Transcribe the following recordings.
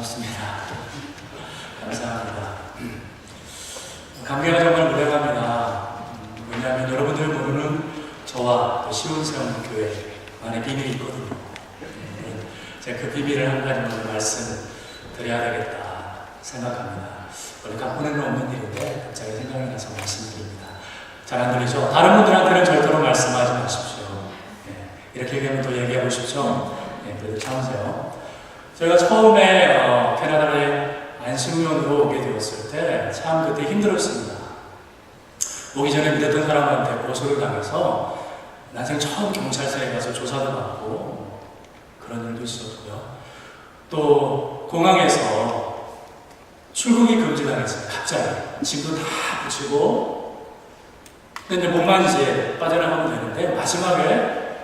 반갑습니다. 감사합니다. 감회가 정말 무량합니다. 왜냐하면 여러분들 모르는 저와 시온세원교회 안에 비밀이 있거든요. 제가 그 비밀을 한 가지 먼저 말씀드려야 되겠다 생각합니다. 원래 갖고는 없는 일인데 갑자기 생각이 나서 말씀드립니다. 잘 안 들리죠? 다른 분들한테는 절대로 말씀하지 마십시오. 이렇게 얘기하면 또 얘기하고 싶죠? 그래도 참으세요. 저희가 처음에 캐나다에 안식년으로 오게 되었을 때 참 그때 힘들었습니다. 오기 전에 믿었던 사람한테 고소를 당해서 난생 처음 경찰서에 가서 조사도 받고 그런 일도 있었고요. 또 공항에서 출국이 금지당했어요. 갑자기 짐도 다 붙이고 근데 몸만 이제 빠져나가면 되는데 마지막에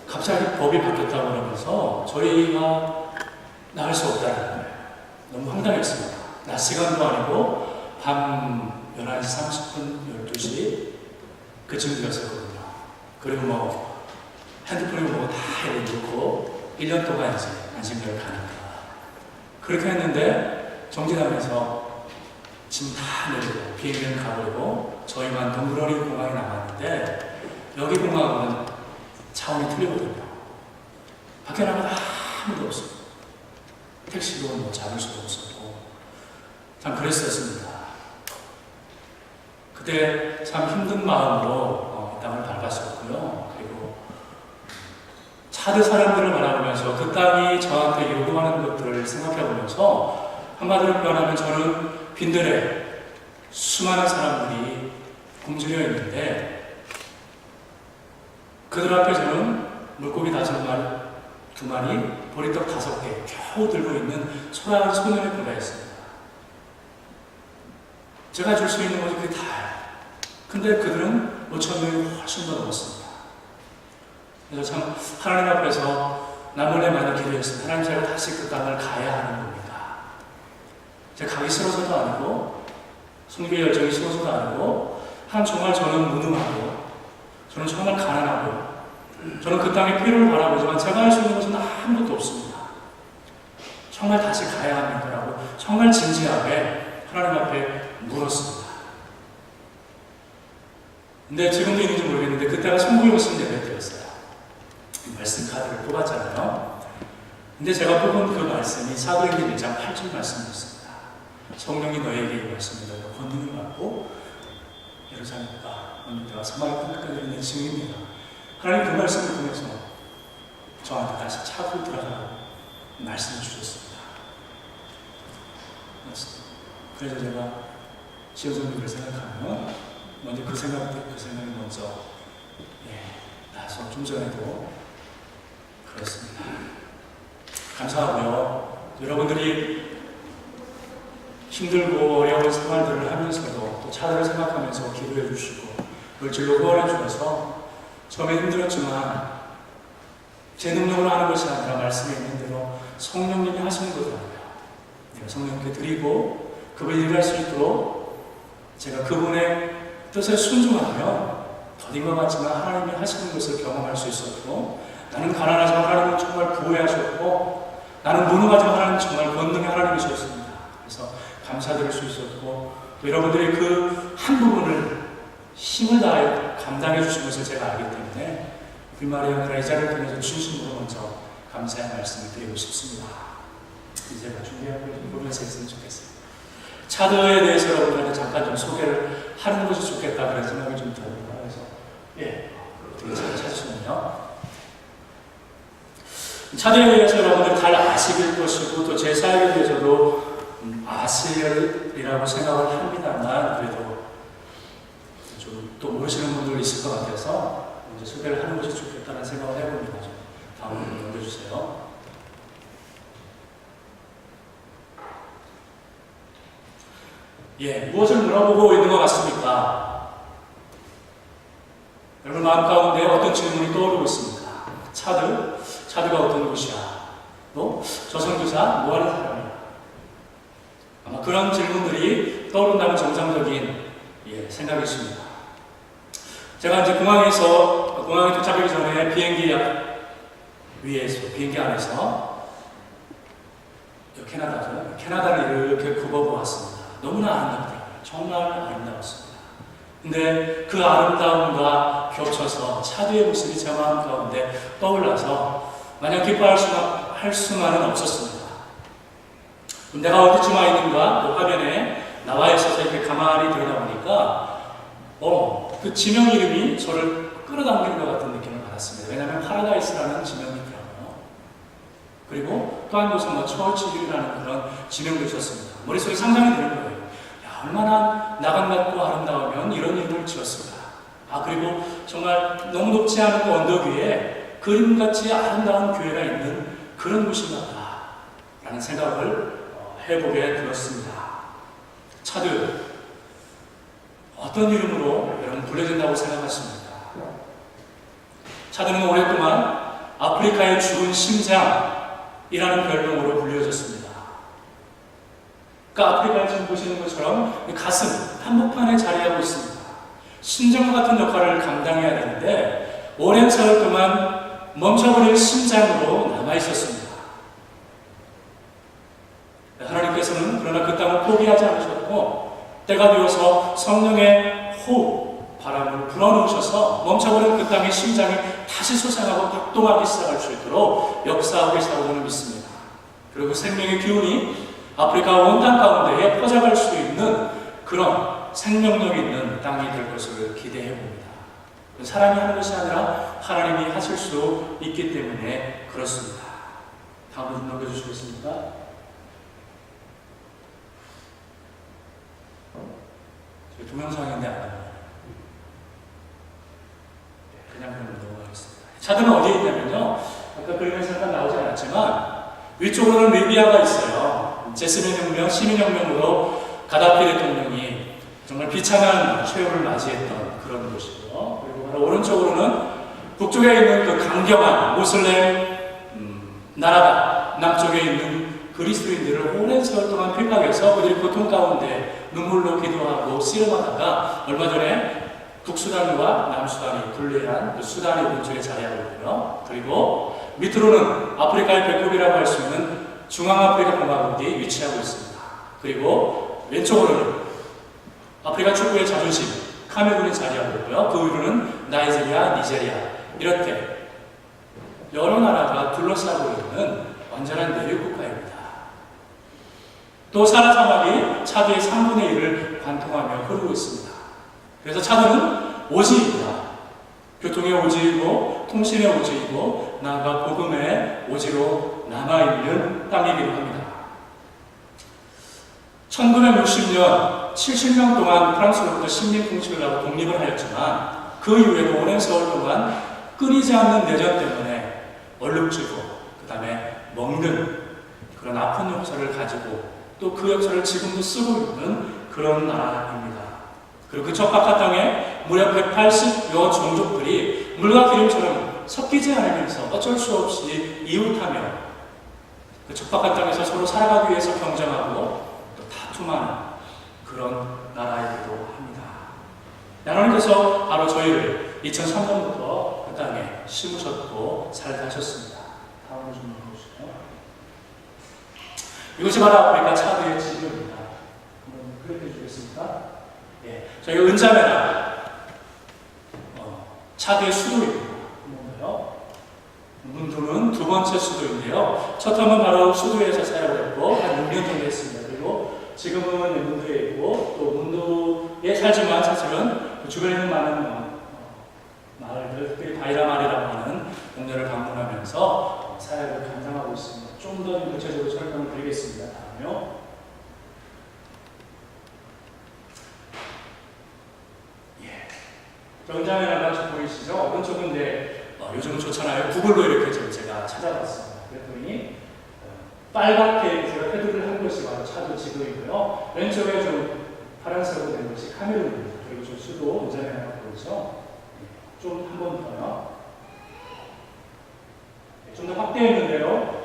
갑자기 법이 바뀌었다고 그러면서 저희가 나갈 수 없다는 거예요. 너무 황당했습니다. 낮 시간도 아니고 밤 11시 30분, 12시 그쯤 되었었거든요. 그리고 뭐 핸드폰에 뭐 다 해놓고 1년 동안 이제 안식년을 가니까 그렇게 했는데 정지당해서 짐 다 내리고 비행기는 가버리고 저희만 동그러니 공항에 남았는데 여기 공항은 차원이 틀리거든요. 밖에 나가면 아무도 없어요. 택시도 뭐 잡을 수도 없었고 참 그랬었습니다. 그때 참 힘든 마음으로 이 땅을 밟았었고요. 그리고 차드 사람들을 바라보면서 그 땅이 저한테 요구하는 것들을 생각해보면서 한마디로 표현하면 저는 빈들에 수많은 사람들이 굶주려 있는데 그들 앞에 저는 물고기 2마리, 보리떡 5개 겨우 들고 있는 소라한 소년에 불과했습니다. 제가 줄 수 있는 것이 그게 다예요. 근데 그들은 5,000명이 훨씬 더 넘었습니다. 그래서 참 하나님 앞에서 나몰래 많이 기도했습니다. 하나님, 제가 다시 그 땅을 가야 하는 겁니다. 제가 가기 싫어서도 아니고 성교의 열정이 싫어서도 아니고 하나님, 정말 저는 무능하고 저는 정말 가난하고 저는 그 땅의 필요를 바라보지만 제가 할 수 있는 것은 아무것도 없습니다. 정말 다시 가야 합니까라고 정말 진지하게 하나님 앞에 물었습니다. 근데 지금도 있는지 모르겠는데 그때가 선구용신 예배 때였어요. 말씀 카드를 뽑았잖아요. 근데 제가 뽑은 그 말씀이 사도행전 1장 8절 말씀이었습니다. 성령이 너에게 이 말씀을 너희가 권능을 받고 예루살렘과 온 유대와 사마리아 끝까지 있는 증인이다. 하나님 그 말씀을 통해서 저한테 다시 차고 들어가라고 말씀을 주셨습니다. 그래서 제가 시어선님을 생각하면 먼저 그 생각이 먼저 나서 좀 전에도 그렇습니다. 감사하고요. 여러분들이 힘들고 어려운 생활들을 하면서도 또 차들을 생각하면서 기도해 주시고 물질로 후원해 주셔서 처음에 힘들었지만 제 능력으로 하는 것이 아니라 말씀에 있는 대로 성령님이 하시는 거더라고요. 내가 성령님께 드리고 그분이 일할 수 있도록 제가 그분의 뜻에 순종하면 더딘 것 같지만 하나님이 하시는 것을 경험할 수 있었고 나는 가난하지만 하나님은 정말 부유하셨고 나는 무능하지만 하나님은 정말 권능의 하나님이셨습니다. 그래서 감사드릴 수 있었고 또 여러분들이 그 한 부분을 힘을 다하여 감당해 주신 것을 제가 알기 때문에 그 말이 아니라 이 자리를 통해서 진심으로 먼저 감사의 말씀을 드리고 싶습니다. 이제 준비하고 보면서 했으면 좋겠어요. 차드에 대해서 여러분들한테 잠깐 좀 소개를 하는 것이 좋겠다 그런 생각이 좀 듭니다. 그래서 어떻게 잘 찾으시면요. 차드에 대해서 여러분들 잘 아시길 것이고 또 제 사역에 대해서도 아시리라고 생각을 합니다만 그래도 좀 또 모르시는 분들 있을 것 같아서 먼저 소개를 하는 것이 좋겠다는 생각을 해봅니다. 좀 다음으로 넘겨주세요. 무엇을 물어보고 있는 것 같습니까? 여러분 마음 가운데 어떤 질문이 떠오르고 있습니다. 차드가 어떤 곳이야? 또 저선교사 뭐하는 사람이야? 아마 그런 질문들이 떠오른다는 정상적인 생각이십니다. 제가 이제 공항에 도착하기 전에 비행기 안에서 캐나다죠. 캐나다를 이렇게 굽어보았습니다. 너무나 아름답더라고요. 정말 아름다웠습니다. 근데 그 아름다움과 겹쳐서 차두의 모습이 제 마음 가운데 떠올라서 마냥 기뻐할 수만은 없었습니다. 내가 어디쯤 와 있는가? 그 화면에 나와 있어서 이렇게 가만히 들여다보니까 그 지명 이름이 저를 끌어당기는 것 같은 느낌을 받았습니다. 왜냐하면 파라다이스라는 지명이 있더라고요. 그리고 또 한 곳은 처치힐이라는 그런 지명도 있었습니다. 머릿속에 상상이 되는 거예요. 야, 얼마나 나감 같고 아름다우면 이런 이름을 지었을까. 그리고 정말 너무 높지 않은 그 언덕 위에 그림같이 아름다운 교회가 있는 그런 곳인가 보다 라는 생각을 해보게 되었습니다. 차드, 어떤 이름으로 여러분 불려진다고 생각하십니까? 차드는 오랫동안 아프리카의 죽은 심장이라는 별명으로 불려졌습니다. 그러니까 아프리카를 지금 보시는 것처럼 가슴, 한복판에 자리하고 있습니다. 심장과 같은 역할을 감당해야 되는데 오랜 세월 동안 멈춰버린 심장으로 남아있었습니다. 하나님께서는 그러나 그 땅을 포기하지 않으셨고 때가 되어서 성령의 호흡, 바람을 불어넣으셔서 멈춰버린 그 땅의 심장이 다시 솟아나고 박동하기 시작할 수 있도록 역사하고 계시다고 저는 믿습니다. 그리고 생명의 기운이 아프리카 온 땅 가운데에 퍼져갈 수 있는 그런 생명력 있는 땅이 될 것을 기대해 봅니다. 사람이 하는 것이 아니라 하나님이 하실 수 있기 때문에 그렇습니다. 다음으로 좀 넘겨주시겠습니까? 동영상인데 안 나와요. 그냥 넘어가겠습니다. 차드는 어디에 있냐면요. 아까 그림에서 잠깐 나오지 않았지만 위쪽으로는 리비아가 있어요. 제스민 혁명, 시민혁명으로 가다피 대통령이 정말 비참한 최후를 맞이했던 그런 곳이고요. 그리고 바로 오른쪽으로는 북쪽에 있는 그 강경한 모슬렘 나라가 남쪽에 있는 그리스도인들을 오랜 세월 동안 핍박해서 그들이 고통 가운데 눈물로 기도하고 씨름하다가 얼마 전에 북수단과 남수단이 분리한 그 수단의 오른쪽에 자리하고 있고요. 그리고 밑으로는 아프리카의 배꼽이라고 할 수 있는 중앙아프리카 공화국이 위치하고 있습니다. 그리고 왼쪽으로는 아프리카 축구의 자존심 카메룬이 자리하고 있고요. 그 위로는 나이지리아, 니제리아 이렇게 여러 나라가 둘러싸고 있는 완전한 내륙 국가입니다. 또 사라 사막이 차드의 3분의 1을 관통하며 흐르고 있습니다. 그래서 차드는 오지입니다. 교통의 오지이고 통신의 오지이고 나아가 복음의 오지로 남아있는 땅이기도 합니다. 1960년 70년 동안 프랑스로부터 식민 통치를 하고 독립을 하였지만 그 이후에도 오랜 세월 동안 끊이지 않는 내전 때문에 얼룩지고 그 다음에 먹는 그런 아픈 역사를 가지고 또 그 역사를 지금도 쓰고 있는 그런 나라입니다. 그리고 그 적박한 땅에 무려 180여 종족들이 물과 기름처럼 섞이지 않으면서 어쩔 수 없이 이웃하며 그 적박한 땅에서 서로 살아가기 위해서 경쟁하고 또 다툼하는 그런 나라이기도 합니다. 하나님께서 바로 저희를 2003년부터 그 땅에 심으셨고 살게 하셨습니다. 다음으로 좀 보시죠. 이것이 바로 아프리카 차드의 지도입니다. 한번 클릭해 주겠습니까? 예, 저희가 은자메라 차드의 수도입니다. 뭔가요? 문두는 두 번째 수도인데요. 첫 텀은 바로 수도에서 사역을 했고 한 6년 정도 했습니다. 그리고 지금은 문두에 있고 또 문두에 살지만 사실은 주변에 있는 많은 마을들, 특히 바이라마리라고 하는 동네를 방문하면서 사역을 감당하고 있습니다. 좀 더 구체적으로 설명을 드리겠습니다. 다음요. 은자메라가 좀 보이시죠? 오른쪽은 이제 요즘은 좋잖아요. 구글로 이렇게 제가 찾아봤습니다. 그랬더니 빨갛게 제가 테두리를 한 것이 바로 차드 지도이고요. 왼쪽에 좀 파란색으로 된 것이 카메룬입니다. 그리고 저 수도 은자메라가 보이죠? 좀 한 번 더요. 좀 더 확대했는데요.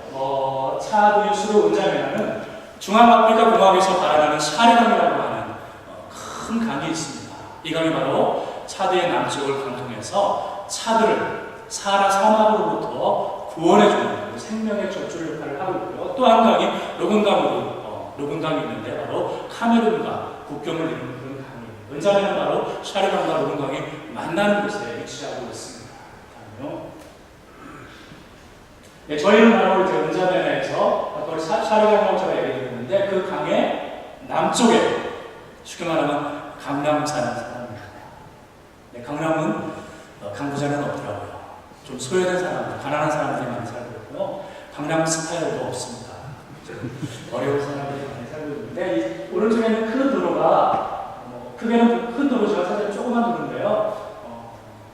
차드의 수도 은자메라는 중앙아프리카 공화국에서 발현하는 샤리강이라고 하는 큰 강이 있습니다. 이 강이 바로 차드의 남쪽을 관통해서 차드를 사하라 사막으로부터 구원해주는 생명의 젖줄 역할을 하고 있고요. 또 한 강이 로근강이 있는데 바로 카메룬과 국경을 이루는 그런 강이에요. 은자매는 바로 샤르강과 로근강이 만나는 곳에 위치하고 있습니다. 다음요. 네, 저희는 바로 이제 은자매에서 아까 샤르강이라고 제가 얘기했는데 그 강의 남쪽에 쉽게 말하면 강남 사는 사람입니다. 네, 강남은 강부자는 없더라고요. 좀 소외된 사람들, 가난한 사람들이 많이 살고 있고요. 강남 스타일도 없습니다. 어려운 사람들이 많이 살고 있는데 이 오른쪽에는 큰 도로가 크게는 큰 도로지만 사실 조그만 도로인데요.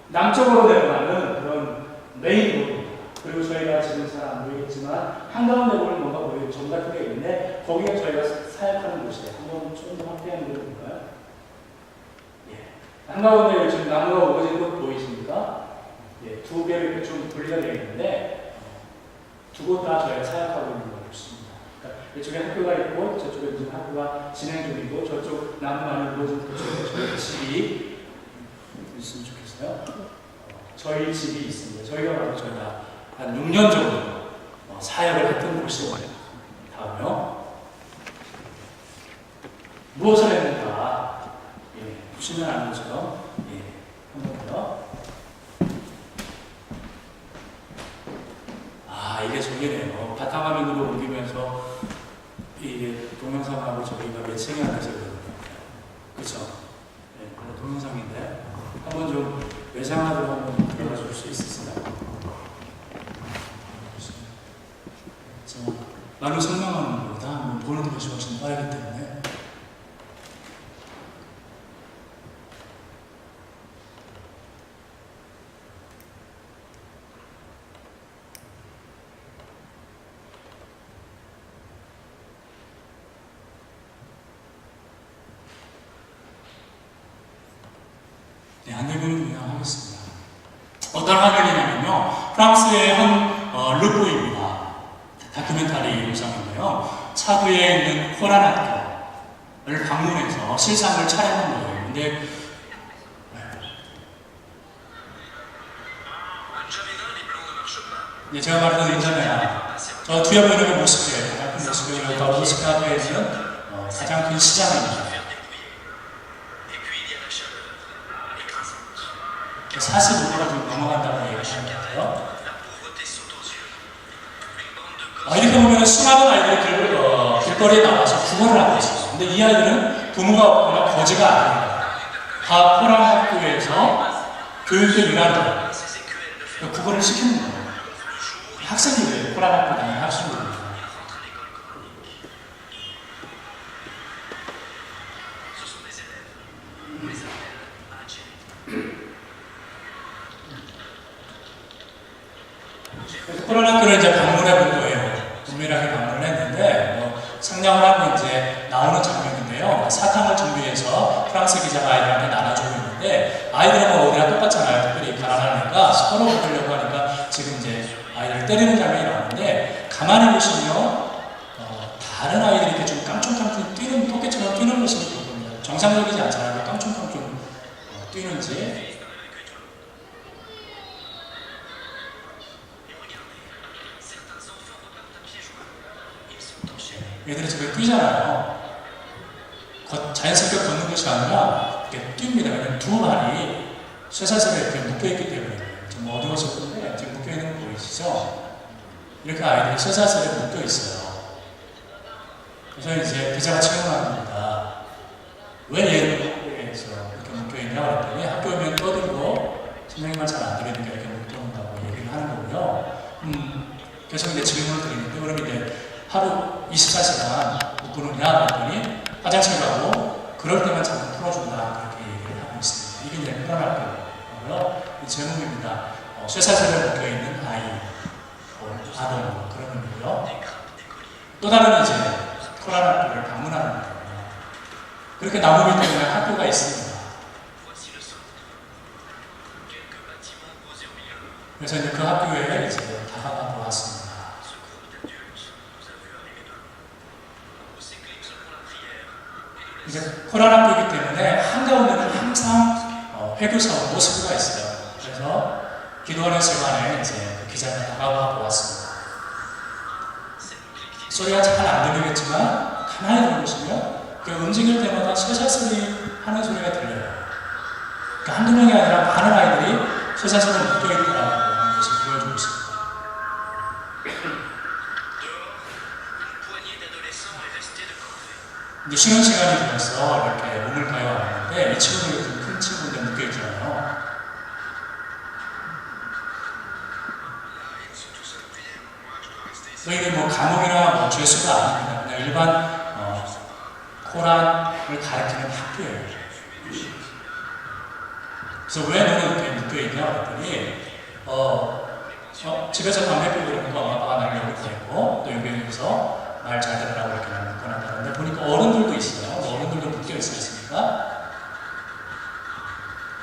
남쪽으로 내려가는 그런 메인 도로입니다. 그리고 저희가 지금 잘 안 보이겠지만 한가운데 보면 뭔가 보이고 좀 더 크게 있는데 거기가 저희가 사역하는 곳이에요. 한번 좀 더 확대하는 거 볼까요? 예. 한가운데 지금 나무가 우거진 곳 보이십니까? 예, 두 개로 이렇게 좀 분리가 되어 있는데 두 곳 다 저희가 사역하고 있는 걸 보십니다. 그러니까 이쪽에 학교가 있고 저쪽에 지금 학교가 진행 중이고 저쪽 나무 안에 우거진 그쪽에 저희 집이 있으면 좋겠어요. 저희 집이 있습니다. 저희가 한 6년 정도 사역을 했던 곳이에요. 다음요. 무엇을 했는가? 예, 보시면 아는 것처럼 예, 한 번 더. 이게 저기네요. 바탕화면으로 옮기면서 이게 동영상하고 저기가 매칭이 안 돼서 그러거든요. 그쵸? 네, 동영상인데 한번 좀 외상화로 한번 들어가 줄 수 있으신가요? 말로 설명하는 것보다 한번 보는 것이 훨씬 빠르기 때문에 네, 안내문을 그냥 하겠습니다. 어떤 화면이냐면요, 프랑스의 한 르포입니다. 다큐멘터리 영상인데요. 차구에 있는 코란 학교를 방문해서 실상을 촬영한 거예요. 근데 네, 제가 말했던 인터넷 저 뒤에 보이는 게 모스크예요. 가장 큰 모스크가 모스크 학교에 있는 가장 큰 시장입니다. 45도가 좀 넘어간다고 얘기하는 것 같아요. 이렇게 보면 수많은 아이들이 길거리에 나와서 구걸을 하고 있어요. 근데 이 아이들은 부모가 없거나 거지가 아닙니다. 다 코란 학교에서 교육을 일하는 거예요. 구걸을 시키는 거예요. 학생들이에요. 코란 학교 다니는 학생들입니다. 코란 학교를 이제 방문해 본 거예요. 은밀하게 방문을 했는데 상냥을 하고 이제 나오는 장면인데요. 사탕을 준비해서 프랑스 기자가 아이들한테 나눠주고 있는데 아이들은 어디나 똑같잖아요. 특별히 가난하니까 서로 먹으려고 하니까 지금 이제 아이들을 때리는 장면이 나오는데 가만히 보시면 다른 아이들이 이렇게 좀 깡총깡총 뛰는 토끼처럼 뛰는 모습을 볼 겁니다. 정상적이지 않잖아요. 깡총깡총 뛰는지. 얘들이 저렇게 뛰잖아요. 자연스럽게 걷는 것이 아니라 이렇게 뜁니다. 왜냐면 두 발이 쇠사슬에 이렇게 묶여있기 때문에 좀 어두워서 그런데 지금 묶여있는 거 보이시죠? 이렇게 아이들이 쇠사슬에 묶여있어요. 그래서 이제 기자가 질문하는 겁니다. 왜 얘는 학교에서 이렇게 묶여있냐 그랬더니 학교 오면 떠들고 선생님만 잘 안 들으니까 이렇게 묶여온다고 얘기를 하는 거고요. 그래서 이제 질문을 드리는데 그럼 이제 하루 24시간 묶어놓냐 그랬더니 화장실 가고 그럴 때만 잠깐 풀어준다 그렇게 얘기를 하고 있습니다. 이게 이제 코란 학교고요. 이 제목입니다. 쇠사슬에 묶여있는 아이, 아동 그런 의미고요. 또 다른 이제 코란 학교를 방문하는 거예요. 그렇게 나무 밑에 보면 학교가 있습니다. 그래서 이제 그 학교에 이제 다가가 보았습니다. 이제 코란 학교이기 때문에 한가운데는 항상 회교사와 모스크가 있어요. 그래서 기도하는 시간에 이제 그 기자가 다가가 보았습니다. 소리가 잘 안 들리겠지만 가만히 들어보시면 그 움직일 때마다 쇠사슬이 하는 소리가 들려요. 그러니까 한두 명이 아니라 많은 아이들이 쇠사슬을 묶여있다는 것을 보여주고 있습니다. 이제 쉬는 시간이 되면서 이렇게 몸을 가여 왔는데 이 친구들이 좀 큰 친구인데 묶여있잖아요. 저희는 뭐 감옥이나 뭐 죄수가 아닙니다. 그냥 일반 코란을 가르치는 학교예요. 그래서 왜 너는 이렇게 묶여있냐 그랬더니 집에서 담배 피우고 그러니까 엄마 아빠가 나를 여기 보냈고 또 여기서 말 잘 들으라고 이렇게 나를 묶어놨다는데 보니까 어른들도 있어요. 어른들도 묶여있지 않습니까?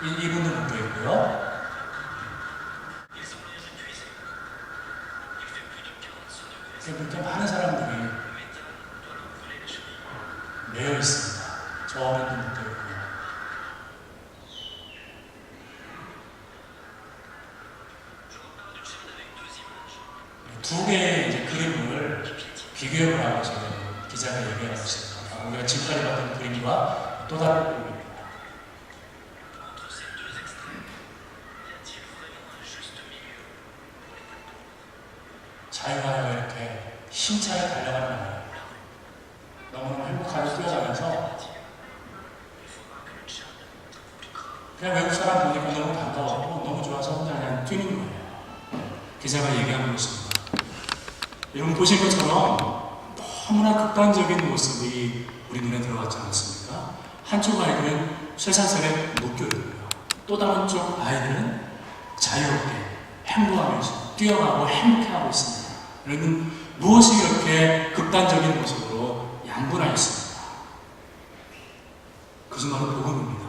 이분도 묶여있고요. 그렇게 많은 사람들이 매여 있습니다. 저 어른도 묶여있고요. 두 개의 이제 그림을 비교해보라고 지금 기자가 얘기하고 있습니다. 우리가 지금까지 봤던 그림과 또 다른 그림입니다. 자유하여 이렇게 힘차게 달려가는 거예요. 너무너무 행복하게 뛰어가면서 그냥 외국 사람 보니까 너무 반가웠고 너무 좋아서 혼자 그냥 뛰는 거예요. 기자가 얘기하고 있습니다. 여러분 보신 것처럼 너무나 극단적인 모습이 우리 눈에 들어왔지 않았습니까? 한쪽 아이들은 쇠사슬에 묶여있고요. 또 다른 쪽 아이들은 자유롭게 행복하면서 뛰어가고 행복해하고 있습니다. 여러분 무엇이 이렇게 극단적인 모습으로 양분하였습니까? 그것은 바로 복음입니다.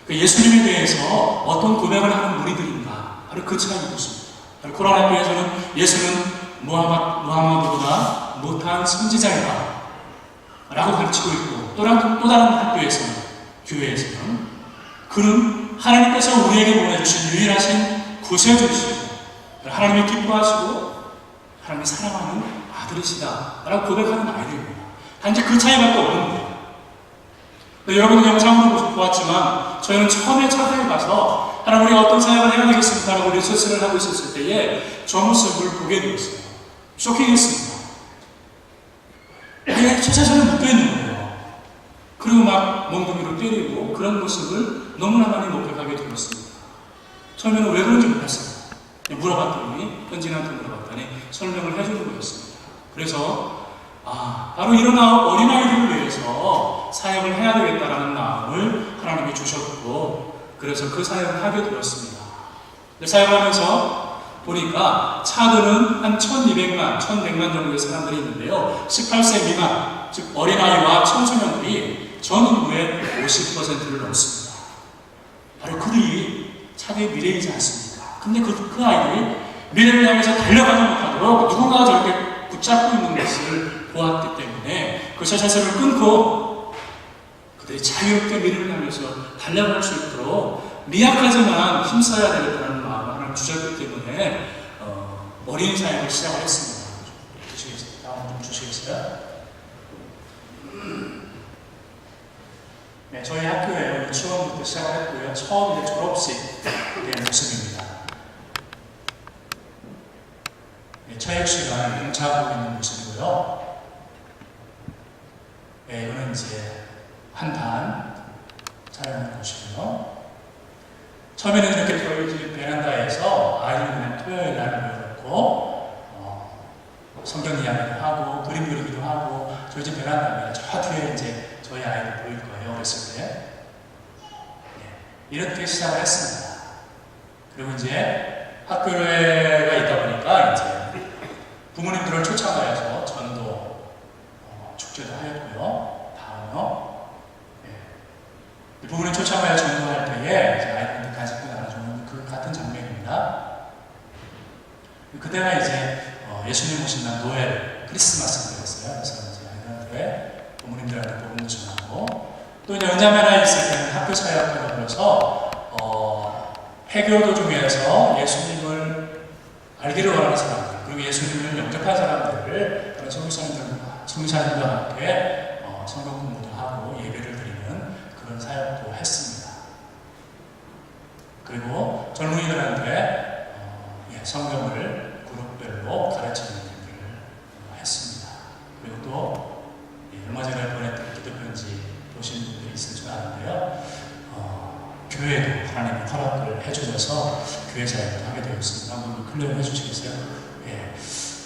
예수님에 대해서 어떤 고백을 하는 무리들인가 바로 그 차이인 것입니다. 코란 학교에서는 예수는 무함마드보다 못한 선지자이다 라고 가르치고 있고 또 다른 학교에서는 교회에서는 그는 하나님께서 우리에게 보내주신 유일하신 구세주이시고 하나님이 기뻐하시고 하나님이 사랑하는 아들이시다 라고 고백하는 아이들입니다. 단지 그 차이밖에 없는 거예요. 여러분은 영상으로 보았지만 저희는 처음에 차대에 가서 하나님 우리가 어떤 사역을 해야 되겠습니까? 라고 리서치를 하고 있었을 때에 저 모습을 보게 되었어요. 쇼킹했습니다. 그냥 쇠사슬에 묶여있는 거예요. 그리고 막 몽둥이로 때리고 그런 모습을 너무나 많이 목격하게 되었습니다. 처음에는 왜 그런지 몰랐어요. 물어봤더니 현진한테 물어봤더니 설명을 해주는 거였습니다. 그래서 바로 이런 어린아이들을 위해서 사역을 해야 되겠다라는 마음을 하나님이 주셨고 그래서 그 사역을 하게 되었습니다. 사역하면서 보니까 차들은 한 1200만, 1100만 정도의 사람들이 있는데요. 18세 미만, 즉 어린아이와 청소년들이 전 인구의 50%를 넘습니다. 바로 그들이 차대의 미래이지 않습니까? 근데 그 아이들이 미래를 향해서 달려가지 못하도록 누군가가 저렇게 붙잡고 있는 것을 보았기 때문에 그 쇠사슬을 끊고 그들이 자유롭게 미래를 향해서 달려갈 수 있도록 미약하지만 힘써야 되겠다는 마음을 하나님 주셨기 때문에 어린이 사역을 시작을 했습니다. 다음 좀 주시겠어요? 네, 저희 학교에 유치원부터 시작을 했고요. 처음 이제 졸업식 된 모습입니다. 네, 체육 시간을 봉사하고 있는 모습이고요. 네, 이거는 이제 한단 촬영하는 곳이고요. 처음에는 이렇게 저희 집 베란다에서 아이들 그냥 토요일 날 모여놓고 성경 이야기도 하고 그림 그리기도 하고 저희 집 베란다입니다. 저 뒤에 이제 저희 아이들 보일 거예요. 어렸을 때. 네, 이렇게 시작을 했습니다. 그리고 이제 학교가 있다 보니까 이제 부모님들을 쫓아가서 전도 축제도 하였고요. 다음요. 네. 부모님 쫓아가야 전도할 때에 이제 아이들한테 간식도 나눠주는 그 같은 장면입니다. 그때가 이제 예수님 오신 날 노엘 크리스마스였어요. 그래서 이제 아이들한테 부모님들한테 복음도 전하고 또 이제 은자매나 있을 때는 학교 사역을 하면서 해교 도중에서 예수님을 알기를 원하는 사람들 그리고 예수님을 영접한 사람들을 다른 성교사님들과 함께 성경 공부도 하고 예배를 드리는 그런 사역도 했습니다. 그리고 젊은이들한테 성경을 그룹별로 가르치는 일들을 했습니다. 그리고 또 얼마 전에 보냈던 기도편지 보신 분들이 있을 줄 아는데요. 교회도 하나님이 허락을 해주셔서 교회 사역도 하게 되었습니다. 한번 클리어 해주시겠어요?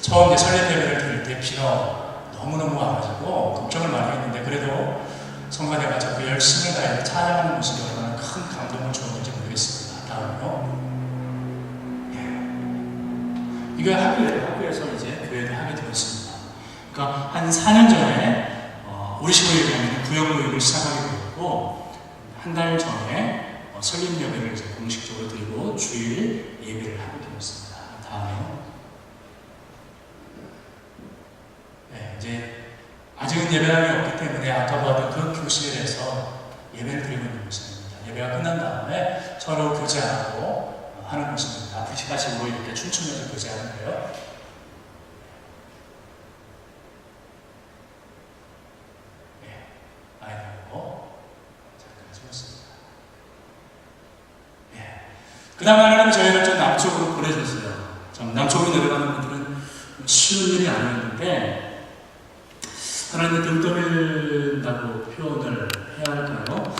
처음 설립 예배를 드릴 때 비가 너무너무 와가지고 걱정을 많이 했는데 그래도 성가대가 자꾸 열심을 다해서 찬양하는 모습이 얼마나 큰 감동을 주었는지 모르겠습니다. 다음요. 이거 학교에서 이제 교회를 하게 되었습니다. 그러니까 한 4년 전에 우리 식으로 얘기하면 구역모임을 시작하게 되었고 한 달 전에 설립 예배를 이제 공식적으로 드리고 주일 예배를 하게 되었습니다. 다음요. 이제 아직은 예배당이 없기 때문에 아까 보았던 그 교실에서 예배를 드리고 있는 모습입니다. 예배가 끝난 다음에 서로 교제하고 하는 모습입니다. 아프리카식으로 이렇게 춤추면서 교제하는데요. 아이들하고 잠깐 찍었습니다. 그 다음에 하나님이 저희를 좀 남쪽으로 보내셨어요. 좀 남쪽으로 내려가는 분들은 쉬운 일이 아니었는데 하나님의 등 떠밀다고 표현을 해야 할까요?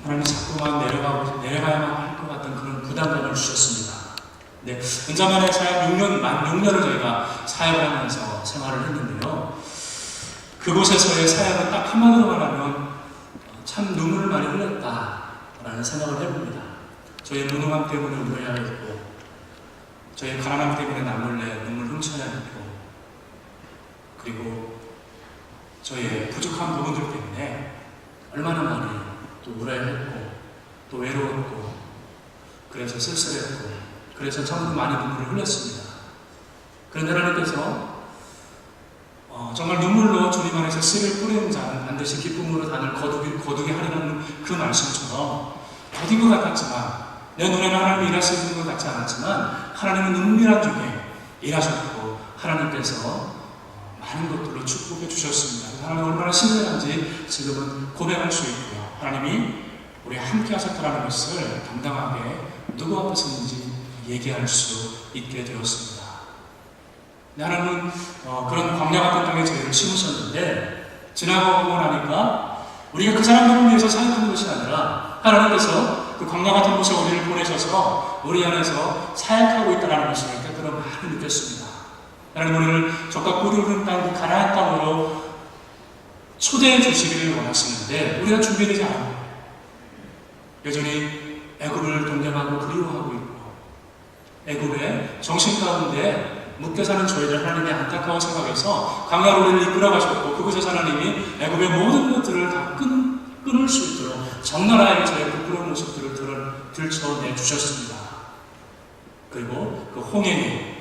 하나님이 자꾸만 내려가야만 할 것 같은 그런 부담감을 주셨습니다. 네, 은자만의 사역 6년, 만 6년을 저희가 사역을 하면서 생활을 했는데요. 그곳에서의 사역은 딱 한마디로 말하면 참 눈물을 많이 흘렸다라는 생각을 해봅니다. 저희 무능함 때문에 울어야 했고, 저희 가난함 때문에 남몰래 눈물 훔쳐야 했고, 그리고 저희의 부족한 부분들 때문에 얼마나 많이 또 울어야 했고 또 외로웠고 그래서 쓸쓸했고 그래서 참 많이 눈물을 흘렸습니다. 그런데 하나님께서 정말 눈물로 주님 안에서 씨를 뿌리는 자는 반드시 기쁨으로 단을 거두게 하리라는 그 말씀처럼 더딘 것 같았지만 내 눈에는 하나님이 일하시는 것 같지 않았지만 하나님은 은밀한 중에 일하셨고 하나님께서 많은 것들로 축복해 주셨습니다. 하나님 얼마나 신뢰한지 지금은 고백할 수 있고요. 하나님이 우리 함께 하셨다는 것을 당당하게 누구 앞에서인지 얘기할 수 있게 되었습니다. 하나님은 그런 광야 같은 땅에 저희를 심으셨는데 지나가고 나니까 우리가 그 사람들을 위해서 사역하는 것이 아니라 하나님께서 그 광야 같은 곳에 우리를 보내셔서 우리 안에서 사역하고 있다는 것을 깨달아 많이 느꼈습니다. 하나님 우리를 적과 꿀이 흐르는 땅, 그 가나안 땅으로 초대해 주시기를 원하시는데 우리가 준비되지 않고 여전히 애굽을 동경하고 그리워하고 있고 애굽의 정신 가운데 묶여 사는 저희들 하나님의 안타까운 생각에서 광야로 우리를 이끌어 가셨고 그곳에서 하나님이 애굽의 모든 것들을 다 끊을 수 있도록 적나라하게 저의 부끄러운 모습들을 들춰내 주셨습니다. 그리고 그 홍해에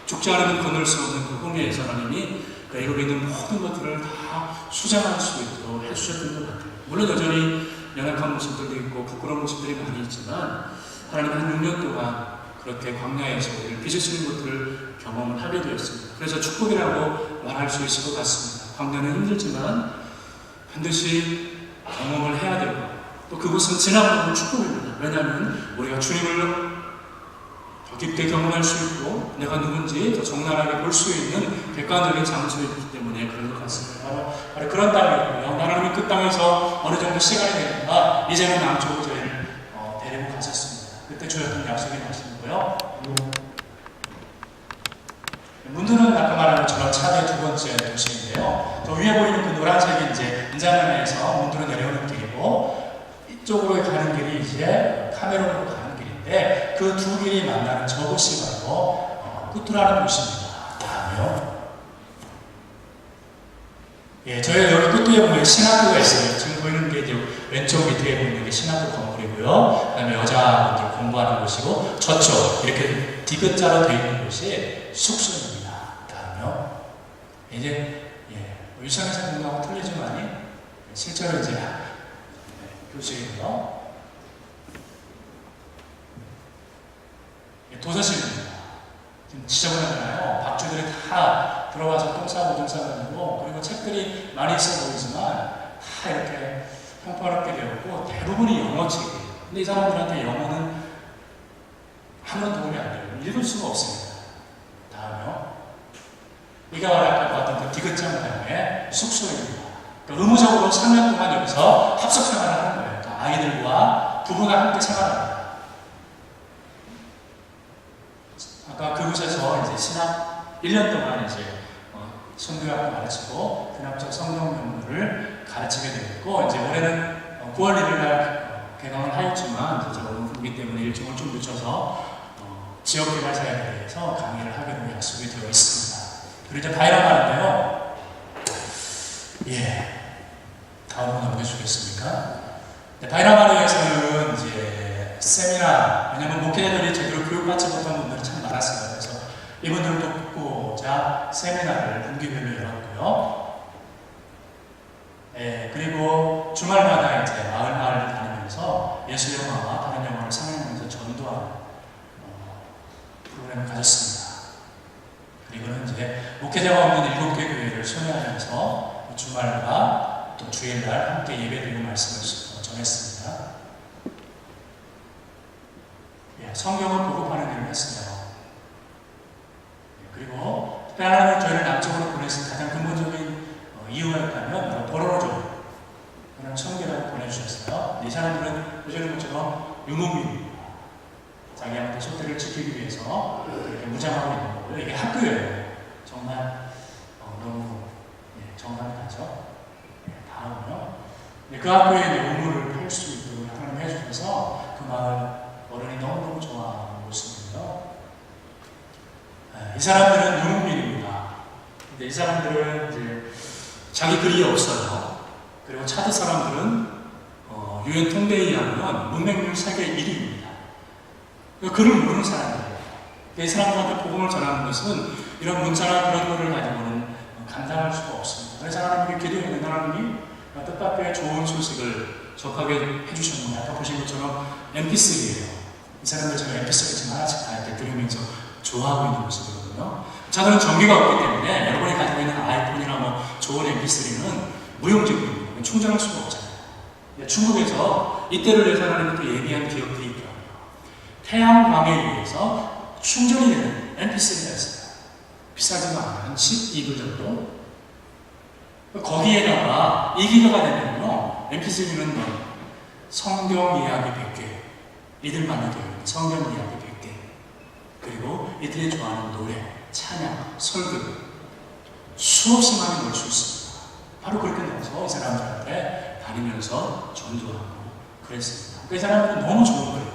죽지 않으면 건널 수 없는 그 홍해에서 하나님이 그 애굽에 있는 모든 것들을 다 수장할 수 있도록 해주셨던 것 같아요. 물론 여전히 연약한 모습들도 있고 부끄러운 모습들이 많이 있지만 하나님 한 6년 동안 그렇게 광야에서 우리를 빚으시는 것들을 경험을 하게 되었습니다. 그래서 축복이라고 말할 수 있을 것 같습니다. 광야는 힘들지만 반드시 경험을 해야 되고 또 그것은 지나가는 축복입니다. 왜냐하면 우리가 주님을 더 깊게 경험할 수 있고 내가 누군지 더 적나라하게 볼 수 있는 객관적인 장소이기 때문에 그런 것 같습니다. 바로 그런 땅이었고요. 하나님이 그 땅에서 어느 정도 시간이 되니까 이제는 남쪽으로 저희를 데리고 가셨습니다. 그때 주셨던 약속이 말씀이고요. 문두는 아까 말한 것처럼 차대 두 번째 도시인데요. 저 위에 보이는 그 노란색이 이제 인자면에서 문두로 내려오는 길이고 이쪽으로 가는 길이 이제 카메론으로 가는 길인데 그 두 길이 만나는 저곳이 바로 꾸투라는 곳입니다. 다음이요. 저희 여기 꾸투에 보면 신학교가 있어요. 지금 보이는 게 이제 왼쪽 밑에 보이는 게 신학교 건물이고요. 그 다음에 여자분들 공부하는 곳이고 저쪽 이렇게 디귿자로 되어 있는 곳이 숙소입니다. 다음이요. 이제 일상에서 보는 거하고 틀리지만이 실제로 이제 교실이고요. 도서실입니다. 지금 지저분하잖아요. 박쥐들이 다 들어와서 똥 싸고 오줌 싸가지고, 그리고 책들이 많이 있어 보이지만 다 이렇게 형편없게 되었고 대부분이 영어 책이에요. 근데 이 사람들한테 영어는 아무런 도움이 안 돼요. 읽을 수가 없습니다. 다음요. 이가 바로 아까 봤던 그 디귿장 다음에 숙소입니다. 그러니까 의무적으로 3년 동안 여기서 합숙 생활을 하는 거예요. 그러니까 아이들과 부부가 함께 생활합니다. 아까 그곳에서 이제 신학 1년 동안 이제 선교학도 가르치고 신학적 성경 연구를 가르치게 되었고, 이제 올해는 9월 1일 날 개강을 하였지만 저는 기 때문에 일정을 좀 늦춰서 지역개발사에 대해서 강의를 하기로 약속이 되어 있습니다. 그리고 이제 바이러가 하는데요. 예, 다음으로 넘겨주겠습니까? 네, 바이러마리에서는 이제 세미나, 왜냐면 목회자들이 제대로 교육받지 못한 분들이 참 많았어요. 그래서 이분들을 돕고자 세미나를 분기별로 열었고요. 예, 그리고 주말마다 이제 마을 다니면서 예수 영화와 다른 영화를 상영하면서 전도하는 프로그램을 가졌습니다. 그리고는 이제 목회자가 없는 7개 교회를 순회하면서 주말과 또 주일날 함께 예배드리고 말씀을 전했습니다. 예, 성경을 보급하는 일을 했어요. 예, 그리고 하나님은 저희를 남쪽으로 보내신 가장 근본적인 이유가 있다면 바로 보로로족 그런 청계라고 보내주셨어요. 이 사람들은 보시는 것처럼 유목민입니다. 자기한테 소태를 지키기 위해서 이렇게 무장하고 있는 거고요. 이게 학교예요. 정말 너무 정말 나죠. 다음은요. 그 학교에 의무를 할 수 있도록 하나님 해주셔서 그 마을 어른이 너무너무 좋아하는 모습이에요. 이 사람들은 유목민입니다. 근데 이 사람들은 이제 자기 글이 없어요. 그리고 차드 사람들은 유엔 통계에 의하면 문맹률 세계 1위입니다. 글을 모르는 사람들이에요. 이 사람들한테 복음을 전하는 것은 이런 문자나 그런 거를 가지고는 감당할 수가 없습니다. 그래서 하나님이 기도하는 하나님이 뜻밖의 좋은 소식을 접하게 해주셨는데, 아까 보신 것처럼 MP3예요. 이 사람들 저는 MP3 지금 하나씩 다 이렇게 들으면서 좋아하고 있는 모습이거든요. 자들은 전기가 없기 때문에 여러분이 가지고 있는 아이폰이나 뭐 좋은 MP3는 무용지물입니다. 충전할 수가 없잖아요. 중국에서 이때를 위해서 하나님은 또 예비한 기업들이 있더라고요. 태양광에 의해서 충전이 되는 MP3가 있어요. 비싸지가 않아요. 한 12불 정도. 거기에다가 2기가가 되면요, MP3는 성경 이야기 100개, 이들만이 되어 있는 성경 이야기 100개, 그리고 이들이 좋아하는 노래, 찬양, 설교, 수없이 많이 넣을 수 있습니다. 바로 그렇게 넣어서 이 사람들한테 다니면서 전도하고 그랬습니다. 그 사람들은 너무 좋은 거예요.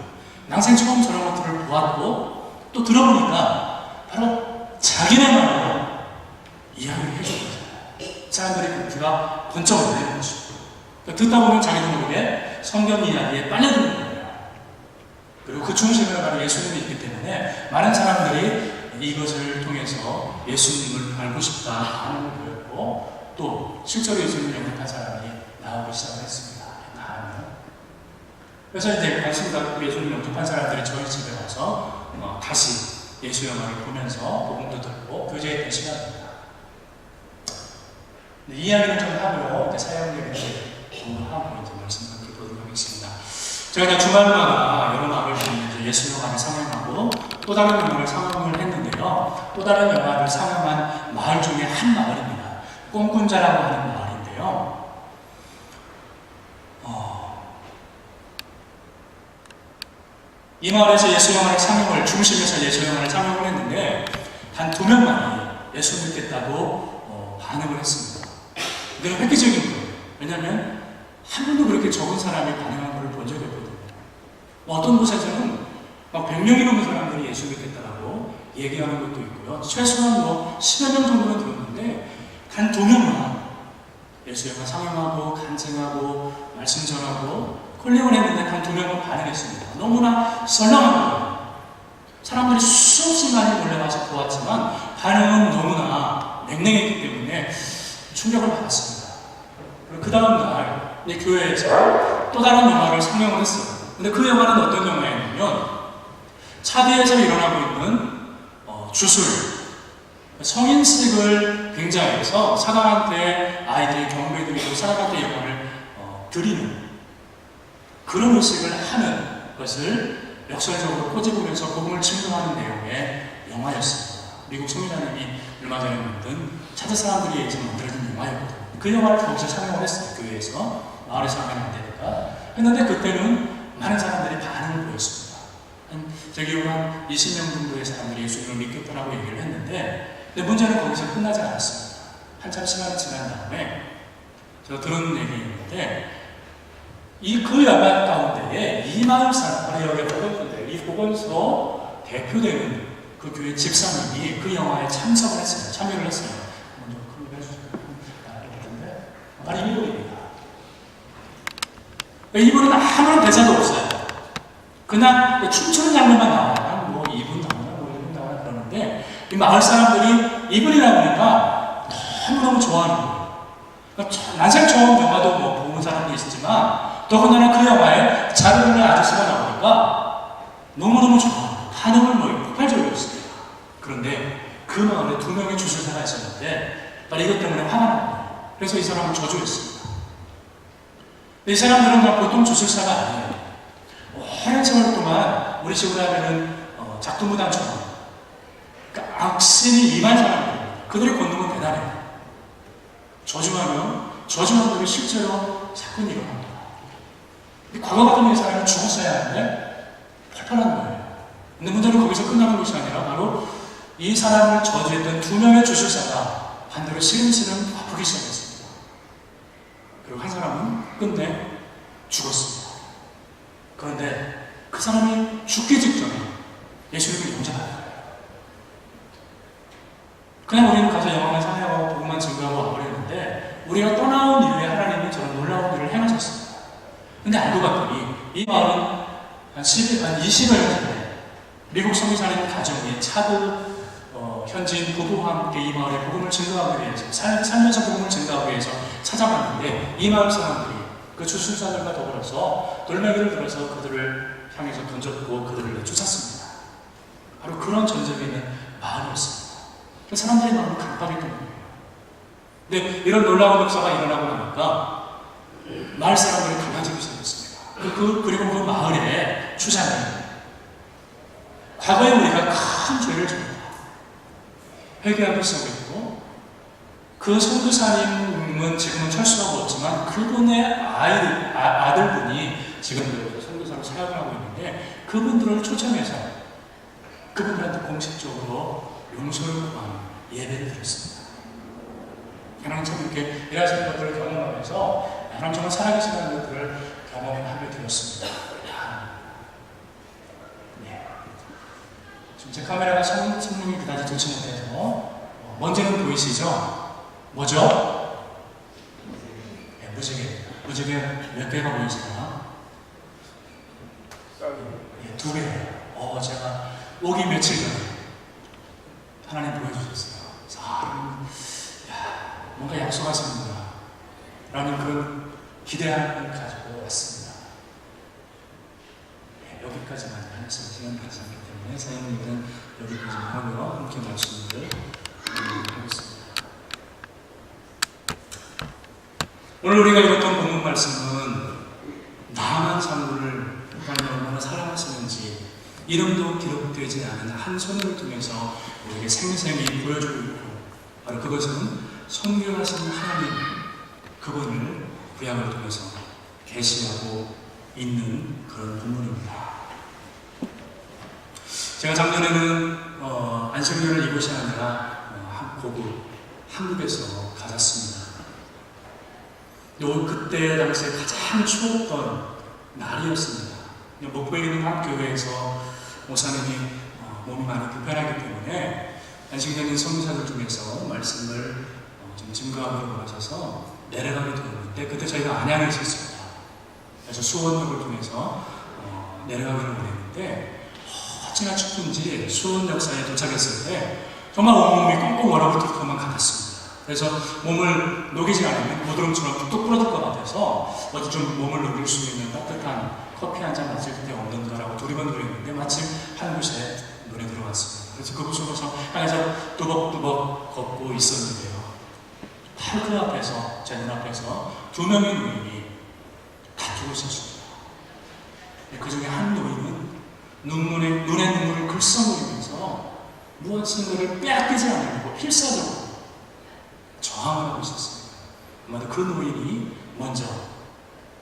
낭생 처음 저런 것들을 보았고, 또 들어보니까 바로 자기네 말로 이야기를 해주는 거예요. 사람들이 귀가 번쩍 열리는 거죠. 듣다 보면 자기도 모르게 성경 이야기에 빨려드는 거예요. 그리고 그 중심에 바로 예수님이 있기 때문에 많은 사람들이 이것을 통해서 예수님을 알고 싶다 하는 걸 보였고, 또 실제로 예수님을 영접한 사람이 나오기 시작했습니다. 다음은 그래서 이제 관심 갖고 예수님을 영접한 사람들이 저희 집에 와서 다시 예수 영화를 보면서 복음도 듣고 교제에 시작합니다. 이 이야기를 좀 하고요. 이제 사역 얘기를 공부하고 이제 말씀 드리도록 하겠습니다. 제가 주말마다 여러 마을을 보면 예수 영화를 상영하고 또 다른 영화를 상영을 했는데요. 또 다른 영화를 상영한 마을 중에 한 마을입니다. 꼼꾼자라고 하는 마을인데요. 이 마을에서 예수 영화를 상영을, 중심에서 예수 영화를 상영을 했는데 단 2명만이 예수 믿겠다고 반응을 했습니다. 이건 획기적인 거예요. 왜냐하면 한 번도 그렇게 적은 사람이 반응한 걸 본 적이 없거든요. 어떤 곳에서는 막 100명이 넘는 사람들이 예수 믿겠다라고 얘기하는 것도 있고요. 최소한 10여 명 정도는 들었는데 단 2명만 예수 영화 상영하고 간증하고 말씀 전하고 콜링을 했는데 단 2명은 반응했습니다. 너무나 썰렁한 거예요. 사람들이 수없이 많이 몰려와서 보았지만 반응은 너무나 냉랭했기 때문에 충격을 받았습니다. 그리고 그 다음 날 이 교회에서 또 다른 영화를 상영을 했어요. 근데 그 영화는 어떤 영화였냐면 차디에서 일어나고 있는 주술, 성인식을 굉장해서 사람한테 아이들이 경배드리고 사람한테 영광을 드리는 그런 의식을 하는 것을 역설적으로 꼬집으면서 복음을 증거하는 내용의 영화였습니다. 미국 성민하님이 얼마 전에 만든 찾은 사람들에 의해서 만들어진 영화였거든요. 그 영화를 거기서 상영을 했어요. 교회에서. 마을에서 하면 안 되니까. 했는데 그때는 많은 사람들이 반응을 보였습니다. 제 기억으로 한 20명 정도의 사람들이 예수님을 믿겠다라고 얘기를 했는데, 근데 문제는 거기서 끝나지 않았습니다. 한참 시간이 지난 다음에 제가 들은 얘기인데, 그 영화 가운데에 이 마을 사람, 바로 여기 보건소인데, 이 보건소 대표되는 그 교회 집사님이 그 영화에 참석을 했어요. 참여를 했어요. 먼저 그걸 해주세요. 바로 이분입니다. 이분은 아무런 대사도 없어요. 그냥 춤추는 장면만 나와요. 뭐 2분 나오나, 뭐 1분 나오나 그러는데, 이 마을 사람들이 이분이라고 하니까 너무너무 좋아하는 거예요. 난생 처음 영화도 뭐 보는 사람도 있었지만, 더군다나 그 영화에 자르는 아저씨가 나오니까 너무너무 좋아요. 반응을 뭐 폭발적이었습니다. 그런데 그 마을에 2명의 주술사가 있었는데, 바로 이것 때문에 화가 난 거예요. 그래서 이 사람을 저주했습니다. 이 사람들은 보통 주술사가 아니에요. 오랜 세월 동안 우리 식으로 하면은 작두무당처럼 그러니까 악신이 임한 사람들, 그들의 권능은 대단해요. 저주하면 저주한 들이 실제로 사건이 일어납니다. 과거 같은 이 사람은 죽었어야 하는데 팔팔한 거예요. 근데 문제는 거기서 끝나는 것이 아니라 바로 이 사람을 저주했던 2명의 주술사가 반대로 시름시름 아프기 시작했습니다. 그리고 한 사람은 끝내 죽었습니다. 그런데 그 사람이 죽기 직전에 예수님을 영접하는 거예요. 그냥 우리는 가서 영광을 찬양하고 복음만 증거하고 와버렸는데, 우리가 떠나온 이후에 하나님이 저런 놀라운 일을 행하셨습니다. 근데 알고 봤더니 이 마을은 한 20여 년 전에 미국 선교사님 가정이 차도 현지인 부부와 함께 이 마을에 복음을 증거하기 위해서 살면서 복음을 증거하기 위해서 찾아갔는데, 이 마을 사람들이 그 주술사들과 더불어서 돌멩이를 들어서 그들을 향해서 던졌고 그들을 쫓았습니다. 바로 그런 전적에 있는 마을이었습니다. 그 사람들의 마음이 강박했던 거예요. 근데 이런 놀라운 역사가 일어나고 나니까 마을 사람들이 강해지기 시작했습니다. 그리고 그 마을의 주장이 과거에 우리가 큰 죄를 졌다 회개하기 시작했고, 그 선교사님은 지금은 철수하고 없지만 그분의 아들분이 지금 선교사로 사역을 하고 있는데, 그분들을 초청해서 그분들한테 공식적으로 용서를 구하는 예배를 드렸습니다. 하나님처럼 이렇게 일하시는 것들을 경험하면서 하나님처럼 살아계시는 것들을 경험하게 되었습니다. 네. 지금 제 카메라가 성능이 그다지 좋지 못해서 먼지는 보이시죠? 뭐죠? 네, 무지개. 무지개 몇 개가 보이시나? 네, 2개. 제가 오기 며칠 전에 하나님 보여주셨어요. 뭔가 약속하시는구나 라는 그런 기대함을 가지고 왔습니다. 네, 여기까지만 하면서 시간 가졌기 때문에 사장님은 여기까지만 하고요. 함께 말씀을 하겠습니다. 오늘 우리가 읽었던 본문 말씀은 나만 상구를 하나님 얼마나 사랑하시는지 이름도 기록되지 않은 한 소녀를 통해서 우리에게 생생히 보여주고 있고, 바로 그것은 선교하신 하나님, 그분을 구약을 통해서 계시하고 있는 그런 본문입니다. 제가 작년에는 안식년을 이곳이 아니라 고국 한국에서 가졌습니다. 그때 당시에 가장 추웠던 날이었습니다. 목포에 있는 한 교회에서 목사님이 몸이 많이 불편하기 때문에 안식년인 선교사들 중에서 말씀을 좀 증거하고 하셔서 내려가게 되었는데, 그때 저희가 안양에 있었습니다. 그래서 수원역을 통해서 내려가기를 원했는데, 어찌나 춥든지 수원역사에 도착했을 때 정말 온몸이 꽁꽁 얼어붙을 것만 같았습니다. 그래서 몸을 녹이지 않으면 모드름처럼 뚝뚝 부러질 것 같아서 어디 좀 몸을 녹일 수 있는 따뜻한 커피 한 잔 마실 때 없는가라고 두리번두리했는데, 마침 한 곳에 눈에 들어왔습니다. 그래서 그곳으로서 향해서 뚜벅뚜벅 두 명의 노인이 다투고 있었습니다. 그 중에 한 노인은 눈에 눈물을 글썽거리면서 무엇인가를 빼앗기지 않으려고 필사적으로 저항을 하고 있었습니다. 아마도 그 노인이 먼저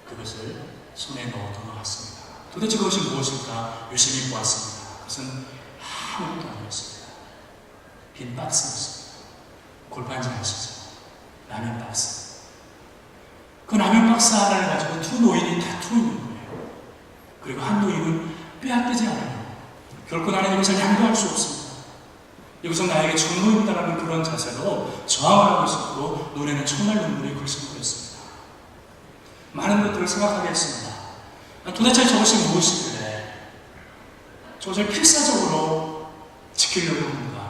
그것을 손에 넣어 놓았습니다. 도대체 그것이 무엇일까 유심히 보았습니다. 그것은 아무것도 아니었습니다. 빈 박스였습니다. 골판지 아시죠? 라면 박스. 그 라면 박스 하나를 가지고 두 노인이 다투고 있는 거예요. 그리고 한 노인은 빼앗기지 않아요. 결코 나는 이것을 양보할 수 없습니다. 이것은 나에게 전부입니다라는 그런 자세로 저항을 하고 있었고 눈에는 정말 눈물이 글썽거렸습니다. 많은 것들을 생각하게 했습니다. 도대체 저것이 무엇이길래 저것을 필사적으로 지키려고 합니다.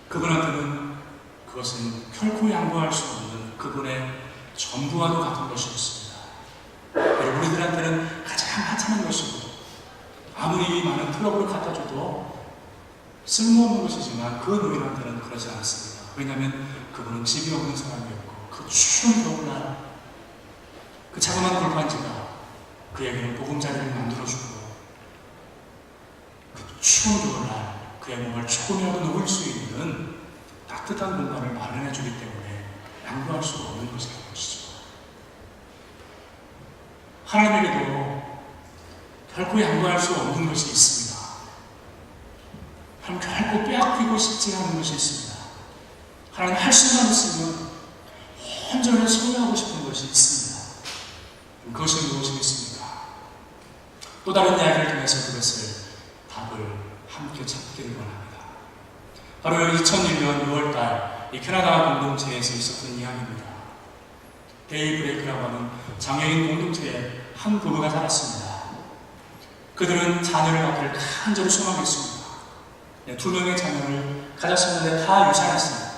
그분한테는 그것은 결코 양보할 수 없는 그분의 전부와도 같은 것이었습니다. 그리고 우리들한테는 가장 하찮은 것이고 아무리 많은 트러블을 갖다 줘도 쓸모없는 것이지만 그 노인한테는 그러지 않았습니다. 왜냐하면 그분은 집이 없는 사람이었고 그 추운 겨울날 그 자그마한 골판지가 그에게는 보금자리를 만들어주고 그 추운 겨울날 그의 몸을 조금이라도 녹일 수 있는 따뜻한 공간을 마련해주기 때문에 양보할 수가 없는 것이라는 것이죠. 하나님에게도 결코 양보할 수 없는 것이 있습니다. 하나님 결코 빼앗기고 싶지 않은 것이 있습니다. 하나님 할 수만 있으면 온전히 소유하고 싶은 것이 있습니다. 그것이 무엇이겠습니까? 또 다른 이야기를 통해서 그것을 답을 함께 찾기를 원합니다. 바로 2001년 6월달 이 캐나다 공동체에서 있었던 이야기입니다. 데이브레이크라고 하는 장애인 공동체에 한 부부가 살았습니다. 그들은 자녀를 갖기를 간절히 소망했습니다. 두 명의 자녀를 가졌었는데 다 유산했습니다.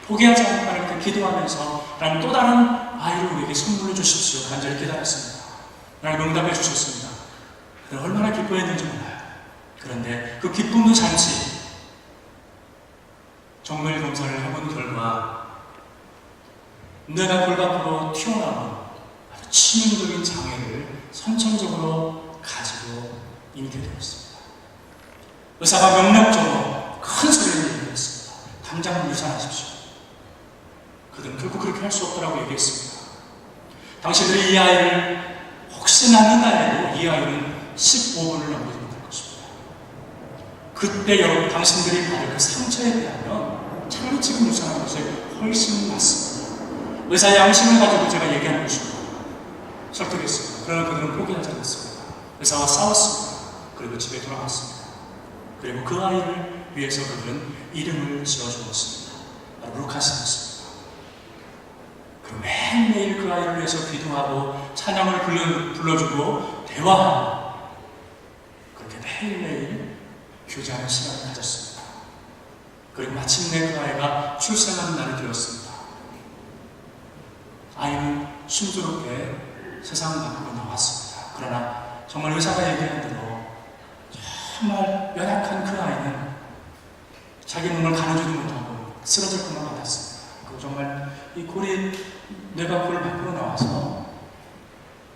포기하지 않고 하나님께 기도하면서 하나님 또 다른 아이를 우리에게 선물해 주십시오. 간절히 기다렸습니다. 하나님 응답해 주셨습니다. 그들 얼마나 기뻐했는지 몰라요. 그런데 그 기쁨도 잔치 정밀 검사를 해본 결과 뇌가 골 밖으로 튀어나온 아주 치명적인 장애를 선천적으로 가지고 잉태되었습니다. 의사가 명령적으로 큰 소리를 얘기했습니다. 당장 유산하십시오. 그들은 결국 그렇게 할 수 없다고 얘기했습니다. 당신들이 이 아이를 혹시 낳는다 해도 이 아이는 15분을 넘기지 못할 것입니다. 그때 여러분 당신들이 받을 그 상처에 비하면 차라리 지금 유산하는 것이 훨씬 낫습니다. 의사의 양심을 가지고 제가 얘기하는 것입니다. 설득했습니다. 그러나 그들은 포기하지 않았습니다. 의사와 싸웠습니다. 그리고 집에 돌아갔습니다. 그리고 그 아이를 위해서 그들은 이름을 지어주었습니다. 바로 루카스였습니다. 그리고 매일매일 그 아이를 위해서 기도하고 찬양을 불러주고 대화하고 그렇게 매일매일 교제하는 시간을 가졌습니다. 그리고 마침내 그 아이가 출생하는 날이 되었습니다. 아이는 순조롭게 세상 밖으로 나왔습니다. 그러나 정말 의사가 얘기한 대로 정말 연약한 그 아이는 자기 몸을 가누지도 못하고 쓰러질 것만 같았습니다. 그리고 정말 이 뇌가 골 밖으로 나와서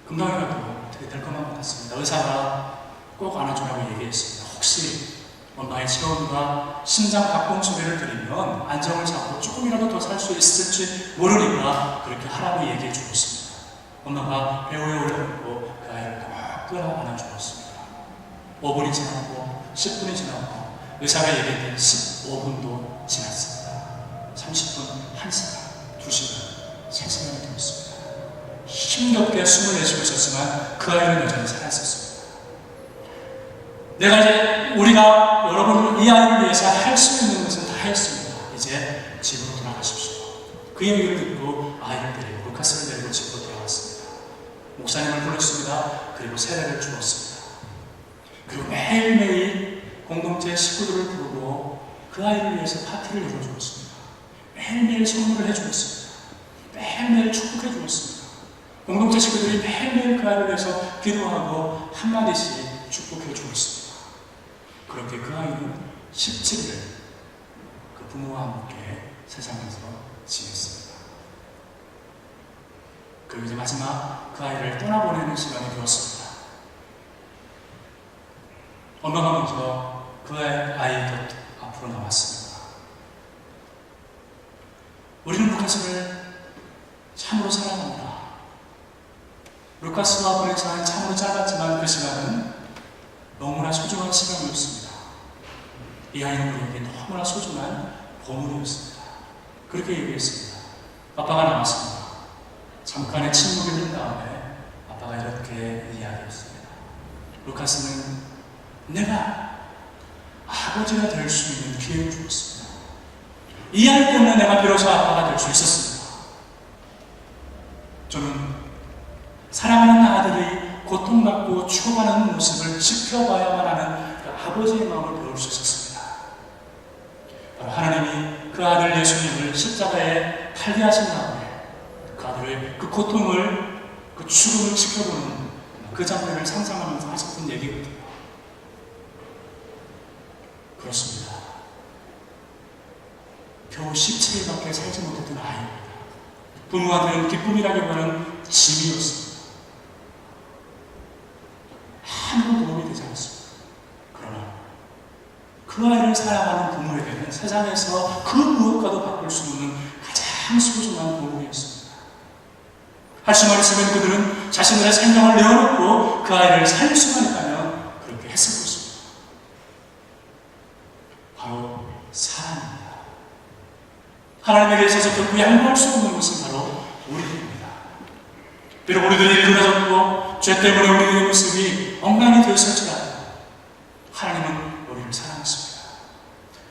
금방이라도 어떻게 될 것만 같았습니다. 의사가 꼭 안아주라고 얘기했습니다. 혹시 엄마의 체온과 심장 박동 소리를 들으면 안정을 잡고 조금이라도 더 살 수 있을지 모르니까 그렇게 하라고 얘기해 주었습니다. 엄마가 배우에 올려놓고 그 아이를 꼭 끌어 안아주었습니다. 5분이 지났고 10분이 지났고 의사가 얘기했던 15분도 지났습니다. 30분, 1시간, 2시간, 3시간이 되었습니다. 힘겹게 숨을 내쉬고 있었지만 그 아이는 여전히 살아있었습니다. 우리가 여러분 이 아이를 위해서 할 수 있는 것은 다 했습니다. 이제 집으로 돌아가십시오. 그 얘기를 듣고 아이를 데리고 루카스를 데리고 집으로 돌아왔습니다. 목사님을 불렀습니다. 그리고 세례를 주었습니다. 그리고 매일매일 공동체 식구들을 부르고 그 아이를 위해서 파티를 열어주었습니다. 매일매일 선물을 해주었습니다. 매일매일 축복해 주었습니다. 공동체 식구들이 매일매일 그 아이를 위해서 기도하고 한마디씩 축복해 주었습니다. 그렇게 그 아이는 17일 그 부모와 함께 세상에서 지냈습니다. 그리고 이제 마지막 그 아이를 떠나보내는 시간이 되었습니다. 엄마가 먼저 그 아이 곁 앞으로 나왔습니다. 우리는 루카스를 참으로 사랑합니다. 루카스와 보낸 시간은 참으로 짧았지만 그 시간은 너무나 소중한 시간이었습니다. 이 아이는 우리에게 너무나 소중한 보물이었습니다. 그렇게 얘기했습니다. 아빠가 나왔습니다. 잠깐의 침묵이 흐른 다음에 아빠가 이렇게 이야기했습니다. 루카스는 내가 아버지가 될 수 있는 기회를 주었습니다. 이 아이 때문에 내가 비로소 아빠가 될 수 있었습니다. 저는 사랑하는 아들이 고통받고 죽어가는 모습을 지켜봐야만 하는 그 아버지의 마음을 배울 수 있었습니다. 바로 하나님이 그 아들 예수님을 십자가에 달게 하신 다음에 그 아들의 그 고통을, 그 죽음을 지켜보는 그 장면을 상상하면서 하셨던 얘기거든요. 그렇습니다. 겨우 17일밖에 살지 못했던 아이입니다. 부모한테는 기쁨이라기보다는 짐이었습니다. 아무런 도움이 되지 않았습니다. 그러나 그 아이를 사랑하는 부모에게는 세상에서 그 무엇과도 바꿀 수 없는 가장 소중한 보물이었습니다. 할 수만 있으면 그들은 자신들의 생명을 내어놓고 그 아이를 살릴 수만 있다면 그렇게 했을 것입니다. 바로 사랑입니다. 하나님에게 있어서 결코 양보할 수 없는 것은 바로 우리입니다. 비록 우리들이 일그러졌고 죄 때문에 우리의 모습이 엉망이 되었을지라도 하나님은 우리를 사랑하십니다.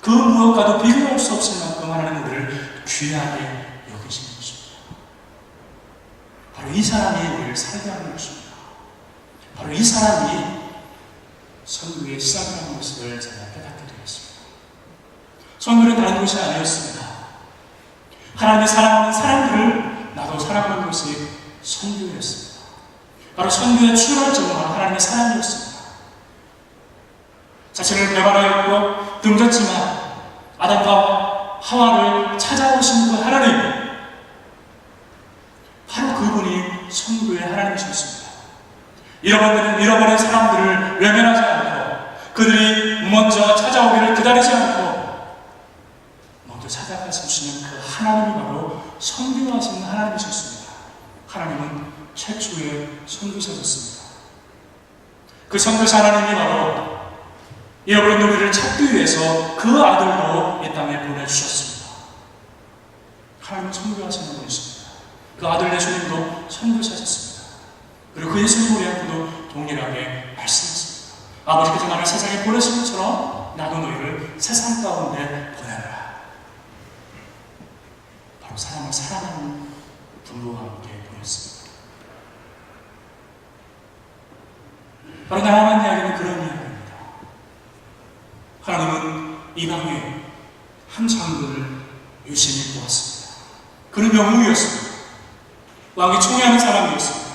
그 무엇과도 비교할 수 없을 만큼 하나님은 우리를 귀하게 여기시는 것입니다. 바로 이 사람이 우리를 살게 하는 것입니다. 바로 이 사람이 선교의 시작이라는 것을 제가 깨닫게 되었습니다. 선교는 다른 것이 아니었습니다. 하나님이 사랑하는 사람들을 나도 사랑하는 것이 선교였습니다. 바로 선교의 출발점은 하나님의 사랑이었습니다. 자신을 배반하였고 등졌지만 아담과 하와를 찾아오신 그 하나님, 바로 그분이 선교의 하나님이셨습니다. 잃어버린 사람들을 외면하지 않고 그들이 먼저 찾아오기를 기다리지 않고 먼저 찾아가시는 그 하나님이 바로 선교하시는 하나님이셨습니다. 하나님은 최초의 선교사셨습니다. 그 선교사 하나님이 바로 잃어버린 우리를 찾기 위해서 그 아들도 이 땅에 보내주셨습니다. 하나님은 선교하시는 분이십니다. 그 아들 예수님도 선교사셨습니다. 그리고 그 예수님 우리한테도 동일하게 말씀하십니다. 아버지께서 나를 세상에 보내신 것처럼 나도 너희를 세상 가운데 보내라. 바로 사람을 사랑하는 분부와 함께 보냈습니다. 바로 나아간 이야기는 그런 이야기입니다. 하나님은 이방에 한 장군을 유심히 보았습니다. 그는 영웅이었습니다. 왕이 총애하는 사람이었습니다.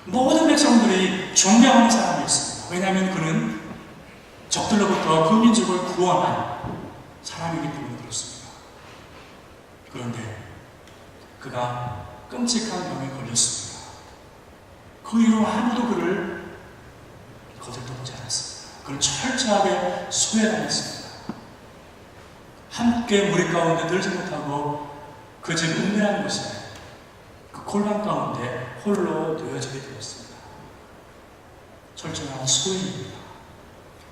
모든 백성들이 존경하는 사람이었습니다. 왜냐하면 그는 적들로부터 그 민족을 구원한 사람이기 때문에 그렇습니다. 그런데 그가 끔찍한 병에 걸렸습니다. 그 이후로 아무도 그를 거들떠보지 않았습니다. 그를 철저하게 소외당했습니다. 함께 무리 가운데 들지 못하고 그 집 은밀한 곳에 그 골방 가운데 홀로 놓여지게 되었습니다. 철저한 소외입니다.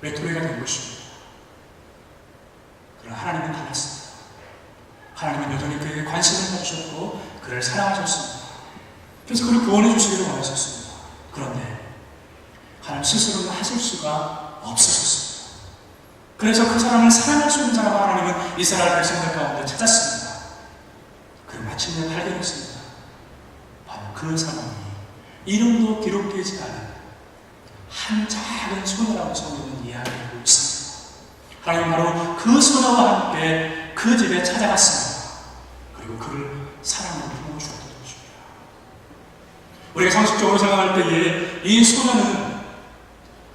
외톨이가 된 것입니다. 그러나 하나님은 달랐습니다. 하나님은 여전히 그에게 관심을 가지셨고 그를 사랑하셨습니다. 그래서 그를 구원해 주시기를 원하셨습니다. 그런데 하나님 스스로는 하실 수가 없으셨습니다. 그래서 그 사람을 사랑할 수 있는 사람을 하나님은 이스라엘 백성들 가운데 찾았습니다. 그를 마침내 발견했습니다. 바로 그 사람이 이름도 기록되지 않은 한 작은 소녀라고 적혀있는 이야기를 있습니다. 하나님은 바로 그 소녀와 함께 그 집에 찾아갔습니다. 그리고 그를 사랑으로 품어주었던 것입니다. 우리가 상식적으로 생각할 때에 이 소녀는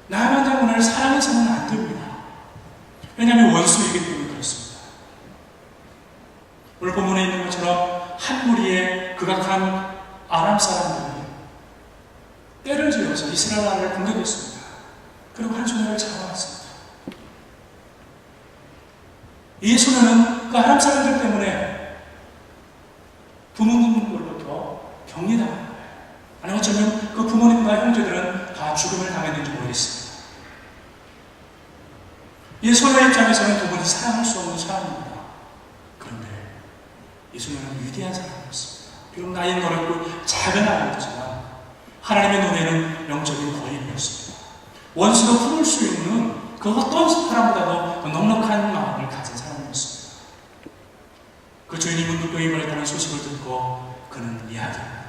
나만 장군을 사랑해서는 안 됩니다. 왜냐하면 원수이기 때문에 그렇습니다. 오늘 본문에 있는 것처럼 한 무리의 극악한 아람 사람들이 때를 지어서 이스라엘 나라를 공격했습니다. 그리고 한 소년을 잡아왔습니다. 이 소년은 그 아람 사람들 때문에 부모님으로부터 격리당한 거예요. 아니 어쩌면 그 부모님과 형제들은 다 죽음을 당했는지 모르겠습니다. 이 소녀의 입장에서는 도무지 사랑할 수 없는 사람입니다. 그런데 이 소녀는 위대한 사람이었습니다. 비록 나이는 어렸고 작은 아이였지만 하나님의 눈에는 영적인 거인이었습니다. 원수도 품을 수 있는 그 어떤 사람보다도 넉넉한 마음을 가진 사람이었습니다. 그 주인이 문득병이 걸렸다는 소식을 듣고 그는 이야기합니다.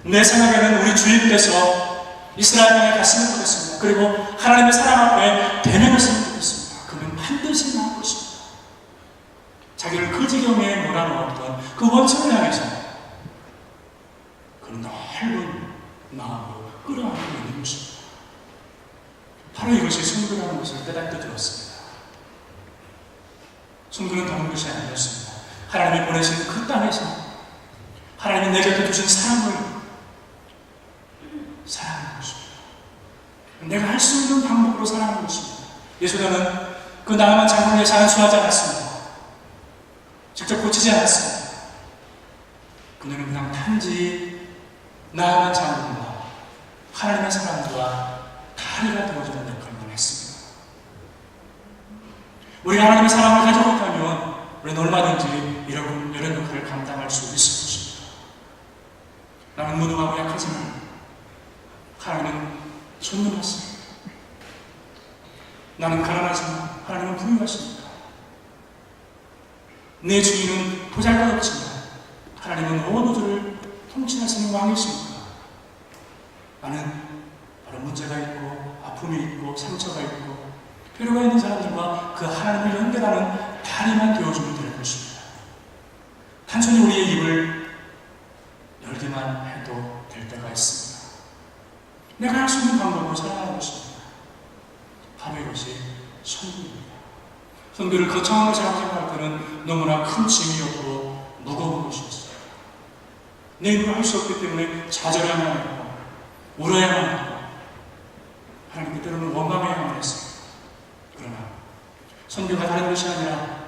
내 생각에는 우리 주인께서 이스라엘 땅에 갔으면 좋겠습니다. 그리고 하나님의 사랑 앞에 대면했으면 좋겠습니다. 그는 반드시 나을 것입니다. 자기를 그 지경에 몰아넣었던 그 원수를 향해서 그는 넓은 마음으로 끌어안고 있는 것입니다. 바로 이것이 순교라는 것을 깨닫게 되었습니다. 순교는 다른 것이 아니었습니다. 하나님이 보내신 그 땅에서 하나님이 내 곁에 두신 사랑을 사랑하는 것입니다. 내가 할 수 있는 방법으로 사랑하는 것입니다. 예수님은 그 나아만 장군을 위해서 안수하지 않았습니다. 직접 고치지 않았습니다. 그녀는 그냥 단지 나아만 장군과 하나님의 사람들과 다리가 되어주는 역할만 했습니다. 우리가 하나님의 사랑을 가지고 있다면 우리는 얼마든지 이런 역할을 감당할 수 있을 것입니다. 나는 무능하고 약하지만 하나님은 존귀하십니다. 나는 가난하지만 하나님은 부유하십니다. 내 주인은 보잘것없지만 하나님은 온 우주를 통치하시는 왕이십니다. 나는 바로 문제가 있고 아픔이 있고 상처가 있고 필요가 있는 사람들과 그 하나님을 연결하는 다리만 되어주면 될 것입니다. 단순히 우리의 입을 열기만 해도 될 때가 있습니다. 내가 할 수 있는 방법으로 사랑하는 것입니다. 바로 이것이 선교입니다. 선교를 거창한 것이라고 생각할 때는 너무나 큰 짐이었고 무거운 것이었어요. 내 힘으로 할 수 없기 때문에 좌절해야만 하고 울어야만 하고 하나님께 때로는 원망해야만 했습니다. 그러나 선교가 다른 것이 아니라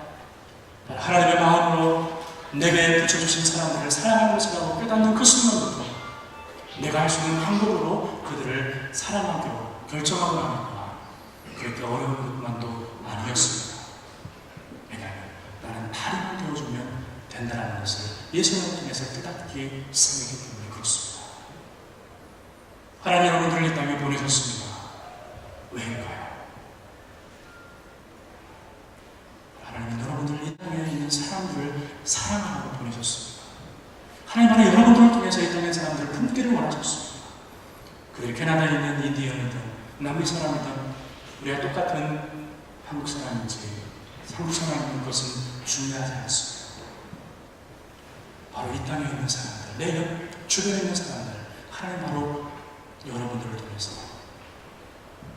하나님의 마음으로 내게 붙여주신 사람들을 사랑하는 것이라고 깨닫는 그 순간부터 내가 할 수 있는 방법으로 그들을 사랑하기로 결정하고 나니까 그렇게 어려운 것만도 아니었습니다. 왜냐하면 나는 다리만 되어주면 된다는 것을 예수님을 통해서 깨닫기 시작했기 때문에 그렇습니다. 하나님 여러분들을 이 땅에 보내셨습니다. 왜일까요? 하나님은 여러분들을 이 땅에 있는 사람들을 사랑하라고 보내셨습니다. 하나님은 여러분들을 통해서 이 땅의 사람들을 품기를 원하셨습니다. 그들이 캐나다에 있는 인디언이든 남미 사람이든 우리가 똑같은 한국 사람인지 한국 사람인 것은 중요하지 않습니다. 바로 이 땅에 있는 사람들, 내 주변에 있는 사람들, 하나님 바로 여러분들을 통해서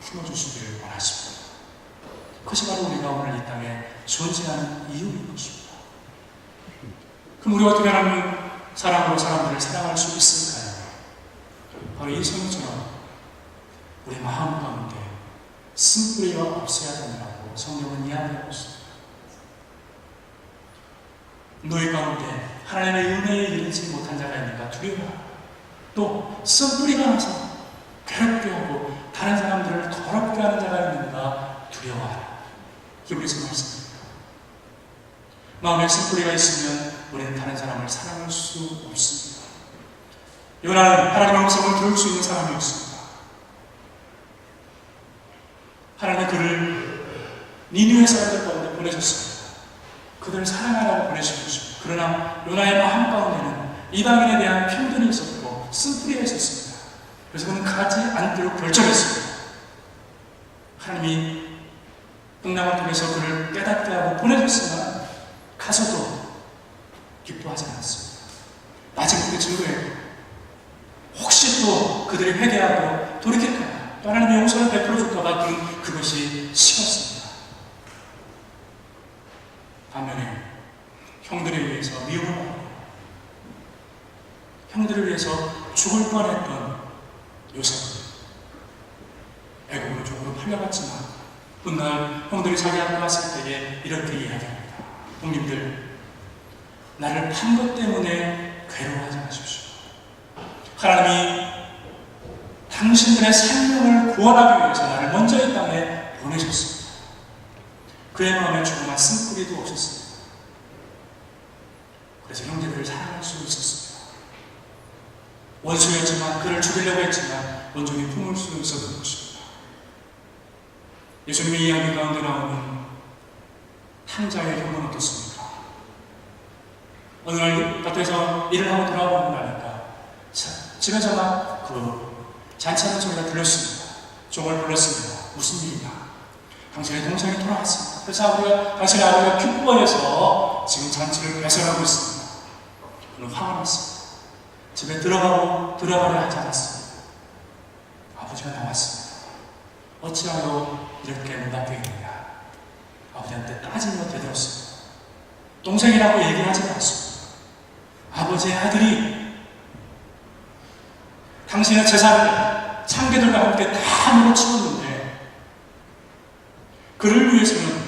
품어주시기를 원하십니다. 그것이 바로 우리가 오늘 이 땅에 존재하는 이유인 것입니다. 그럼 우리가 어떻게 하면 사랑으로 사람들을 사랑할 수 있을까요? 바로 이 성경처럼 우리 마음 가운데 쓴뿌리가 없어야 된다고 성경은 이야기하고 있습니다. 너희 가운데 하나님의 은혜에 이르지 못한 자가 있는가 두려워하라. 또 쓴뿌리가 나서 괴롭게 하고 다른 사람들을 더럽게 하는 자가 있는가 두려워하라. 히브리서 말씀입니다. 마음에 쓴뿌리가 있으면 우리는 다른 사람을 사랑할 수 없습니다. 요나는 하나님의 음성을 들을 수 있는 사람이었습니다. 하나님은 그를 니느웨 사람들 가운데 보내셨습니다. 그들을 사랑하라고 보내신 것입니다. 그러나 요나의 마음 가운데는 이방인에 대한 편견이 있었고 쓴뿌리가 있었습니다. 그래서 그는 가지 않기로 결정했습니다. 하나님이 풍랑을 통해서 그를 깨닫게 하고 보내줬으나 가서도 기뻐하지 않았습니다. 마지막에 증거했고 혹시 또 그들이 회개하고 돌이킬까 또 하나님의 용서를 베풀어 줄까봐 그는 그것이 싫었습니다. 반면에 형제들을 위해서 죽을 뻔했던 요셉은 애굽으로 쪽으로 팔려갔지만 훗날 형들이 자기 앞에 왔을 때에 이렇게 이야기합니다. 형님들, 나를 판 것 때문에 괴로워하지 마십시오. 하나님이 당신들의 생명을 구원하기 위해서 나를 먼저 이 땅에 보내셨습니다. 그의 마음에 조그만 쓴뿌리도 없었습니다. 그래서 형제들을 사랑할 수 있었습니다. 원수였지만 그를 죽이려고 했지만 온전히 품을 수 있었던 것입니다. 예수님의 이야기 가운데 나오는 탕자의 경우는 어떻습니까? 어느 날 밭에서 일을 하고 돌아오고 나니까 집에서 막 잔치하는 소리가 들렸습니다. 종을 불렀습니다. 무슨 일이냐? 당신의 동생이 돌아왔습니다. 그래서 당신의 아버지가 기뻐해서 지금 잔치를 배설하고 있습니다. 그는 화가 났습니다. 집에 들어가려 하지 않았습니다. 아버지가 나왔습니다. 어찌하여 이렇게 문 앞에 있느냐? 아버지한테 따지며 되들었습니다. 동생이라고 얘기하지 않았습니다. 아버지의 아들이 당신의 재산을 창개들과 함께 다 밀어치웠는데 그를 위해서는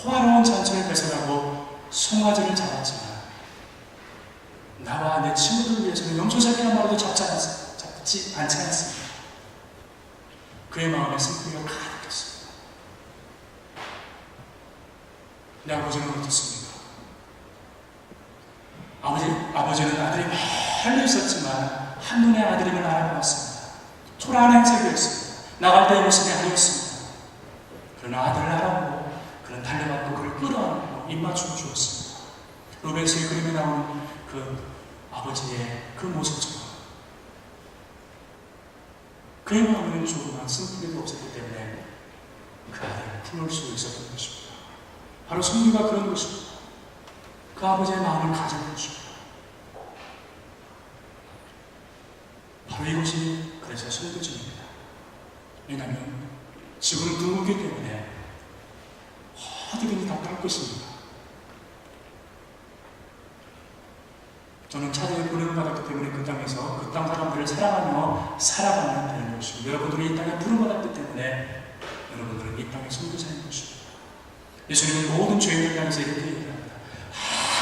호화로운 잔치를 배설하고 송아지를 잡았지만 나와 내 친구들을 위해서는 염소새끼야말로도 잡지 않습니다. 그의 마음에 슬픔이 가득했습니다. 내 아버지는 어떻습니까? 아버지는 아들이 멀리 있었지만 한눈에 아들임을 알아보았습니다. 초라한 행색이었습니다. 나갈 때의 모습이 아니었습니다. 그러나 아들을 알아보고 그는 달려갔고 그를 끌어안고 입맞춤을 주었습니다. 루벤스의 그림에 나오는 그 아버지의 그 모습처럼 그의 마음에는 조그만 슬픔이 없었기 때문에 그 아들을 품을 수 있었던 것입니다. 바로 성리가 그런 것입니다. 그 아버지의 마음을 가진 것입니다. 바로 이것이 그래서 성도전입니다. 왜냐하면 지구는 둥글기 때문에 어디든지 다 갈 것입니다. 저는 차라리 부름을 받았기 때문에 그 땅에서 그 땅 사람들을 사랑하며 살아가면 되는 것입니다. 여러분들이 이 땅에 부름을 받았기 때문에 여러분들은 이 땅의 선교사인 것입니다. 예수님은 모든 죄인을 향해서 이렇게 얘기합니다.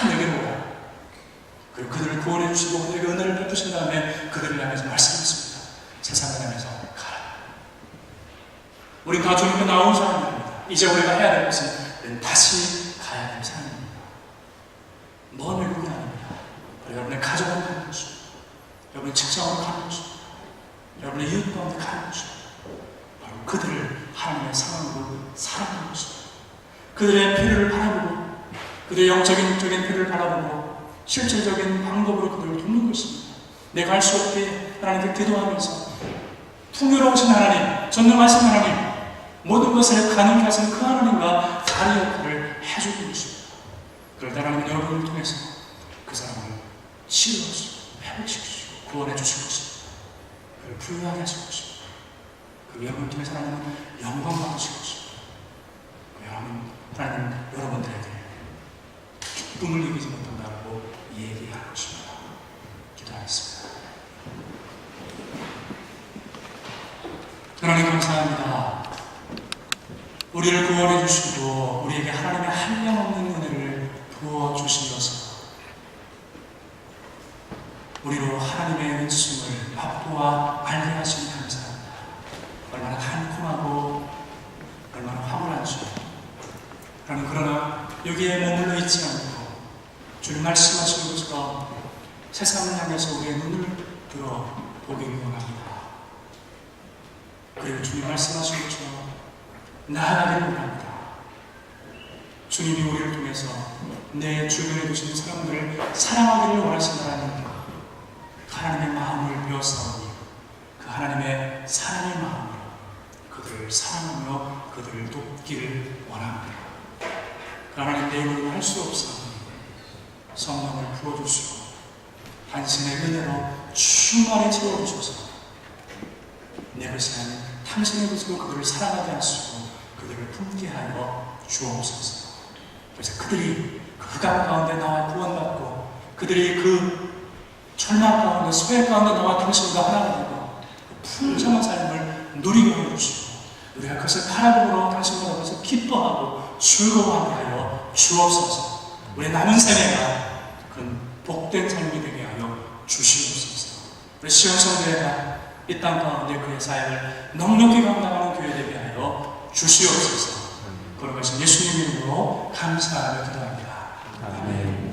내게로 오라. 그리고 그들을 구원해 주시고 그들에게 은혜를 베푸신 다음에 그들을 향해서 말씀하십니다. 세상을 향해서 가라. 우린 다 주님께 나온 사람입니다. 이제 우리가 해야 될 것은 다시 가야 될 사람입니다. 먼 외국이 아닙니다. 여러분의 가정으로 가는 것입니다. 여러분의 직장으로 가는 것입니다. 여러분의 이웃 가운데 가는 것입니다. 바로 그들을 하나님의 사랑으로 사랑하는 것입니다. 그들의 필요를 바라보고 그들의 영적인 필요를 바라보고 실질적인 방법으로 그들을 돕는 것입니다. 내가 할 수 없게 하나님께 기도하면서 풍요로우신 하나님, 전능하신 하나님, 모든 것을 가능케 하신 그 하나님과 다리 역할을 해주는 것입니다. 그럴 때 하나님은 여러분을 통해서 그 사람을 치유하시고 회복시키시고 구원해 주실 것입니다. 그를 부유하게 하실 것입니다. 그 여러분을 통해서 하나님은 영광 받으실 것입니다. 하나님 여러분들에게 기쁨을 이기지 못한다고 얘기할 것입니다. 기도하겠습니다. 하나님 감사합니다. 우리를 구원해 주시고 우리에게 하나님의 한량없는 은혜를 부어주시어서 우리로 하나님의 은총을 맛보아 알게 하시니 감사합니다. 얼마나 간콤하고 얼마나 화분한 주. 그러나 여기에 머물러 있지 않고 주님 말씀하시는 것처럼 세상을 향해서 우리의 눈을 들어 보기를 원합니다. 그리고 주님 말씀하신 것처럼 나아가기를 원합니다. 주님이 우리를 통해서 내 주변에 두신 사람들을 사랑하기를 원하신다는 하나님의 마음을 배웠사오니 그 하나님의 사랑의 마음으로 그들을 사랑하며 그들을 돕기를 원합니다. 그 하나님 내 힘으로는 할 수 없사오니 성령을 부어주시고 당신의 은혜로 충만히 채워주셔서 내 것이 아닌 당신의 것으로 그들을 사랑하게 하시고 그들을 품게 하여 주옵소서. 그래서 그들이 그 흑암 가운데 나와 구원받고 그들이 그 절망 가운데 소외 가운데 나와 당신과 하나가 되고 풍성한 삶을 누리게 해주시고 우리가 그것을 바라보므로 당신과 더불어서 기뻐하고 즐거워하게 하여 주옵소서. 우리 남은 생애가 그런 복된 삶이 되게 하여 주시옵소서. 우리 시온성교회가 이 땅 가운데 그의 사역을 넉넉히 감당하는 교회 되게 하여 주시옵소서. 그런 것은 예수님 이름으로 감사하며 기도합니다. 아멘.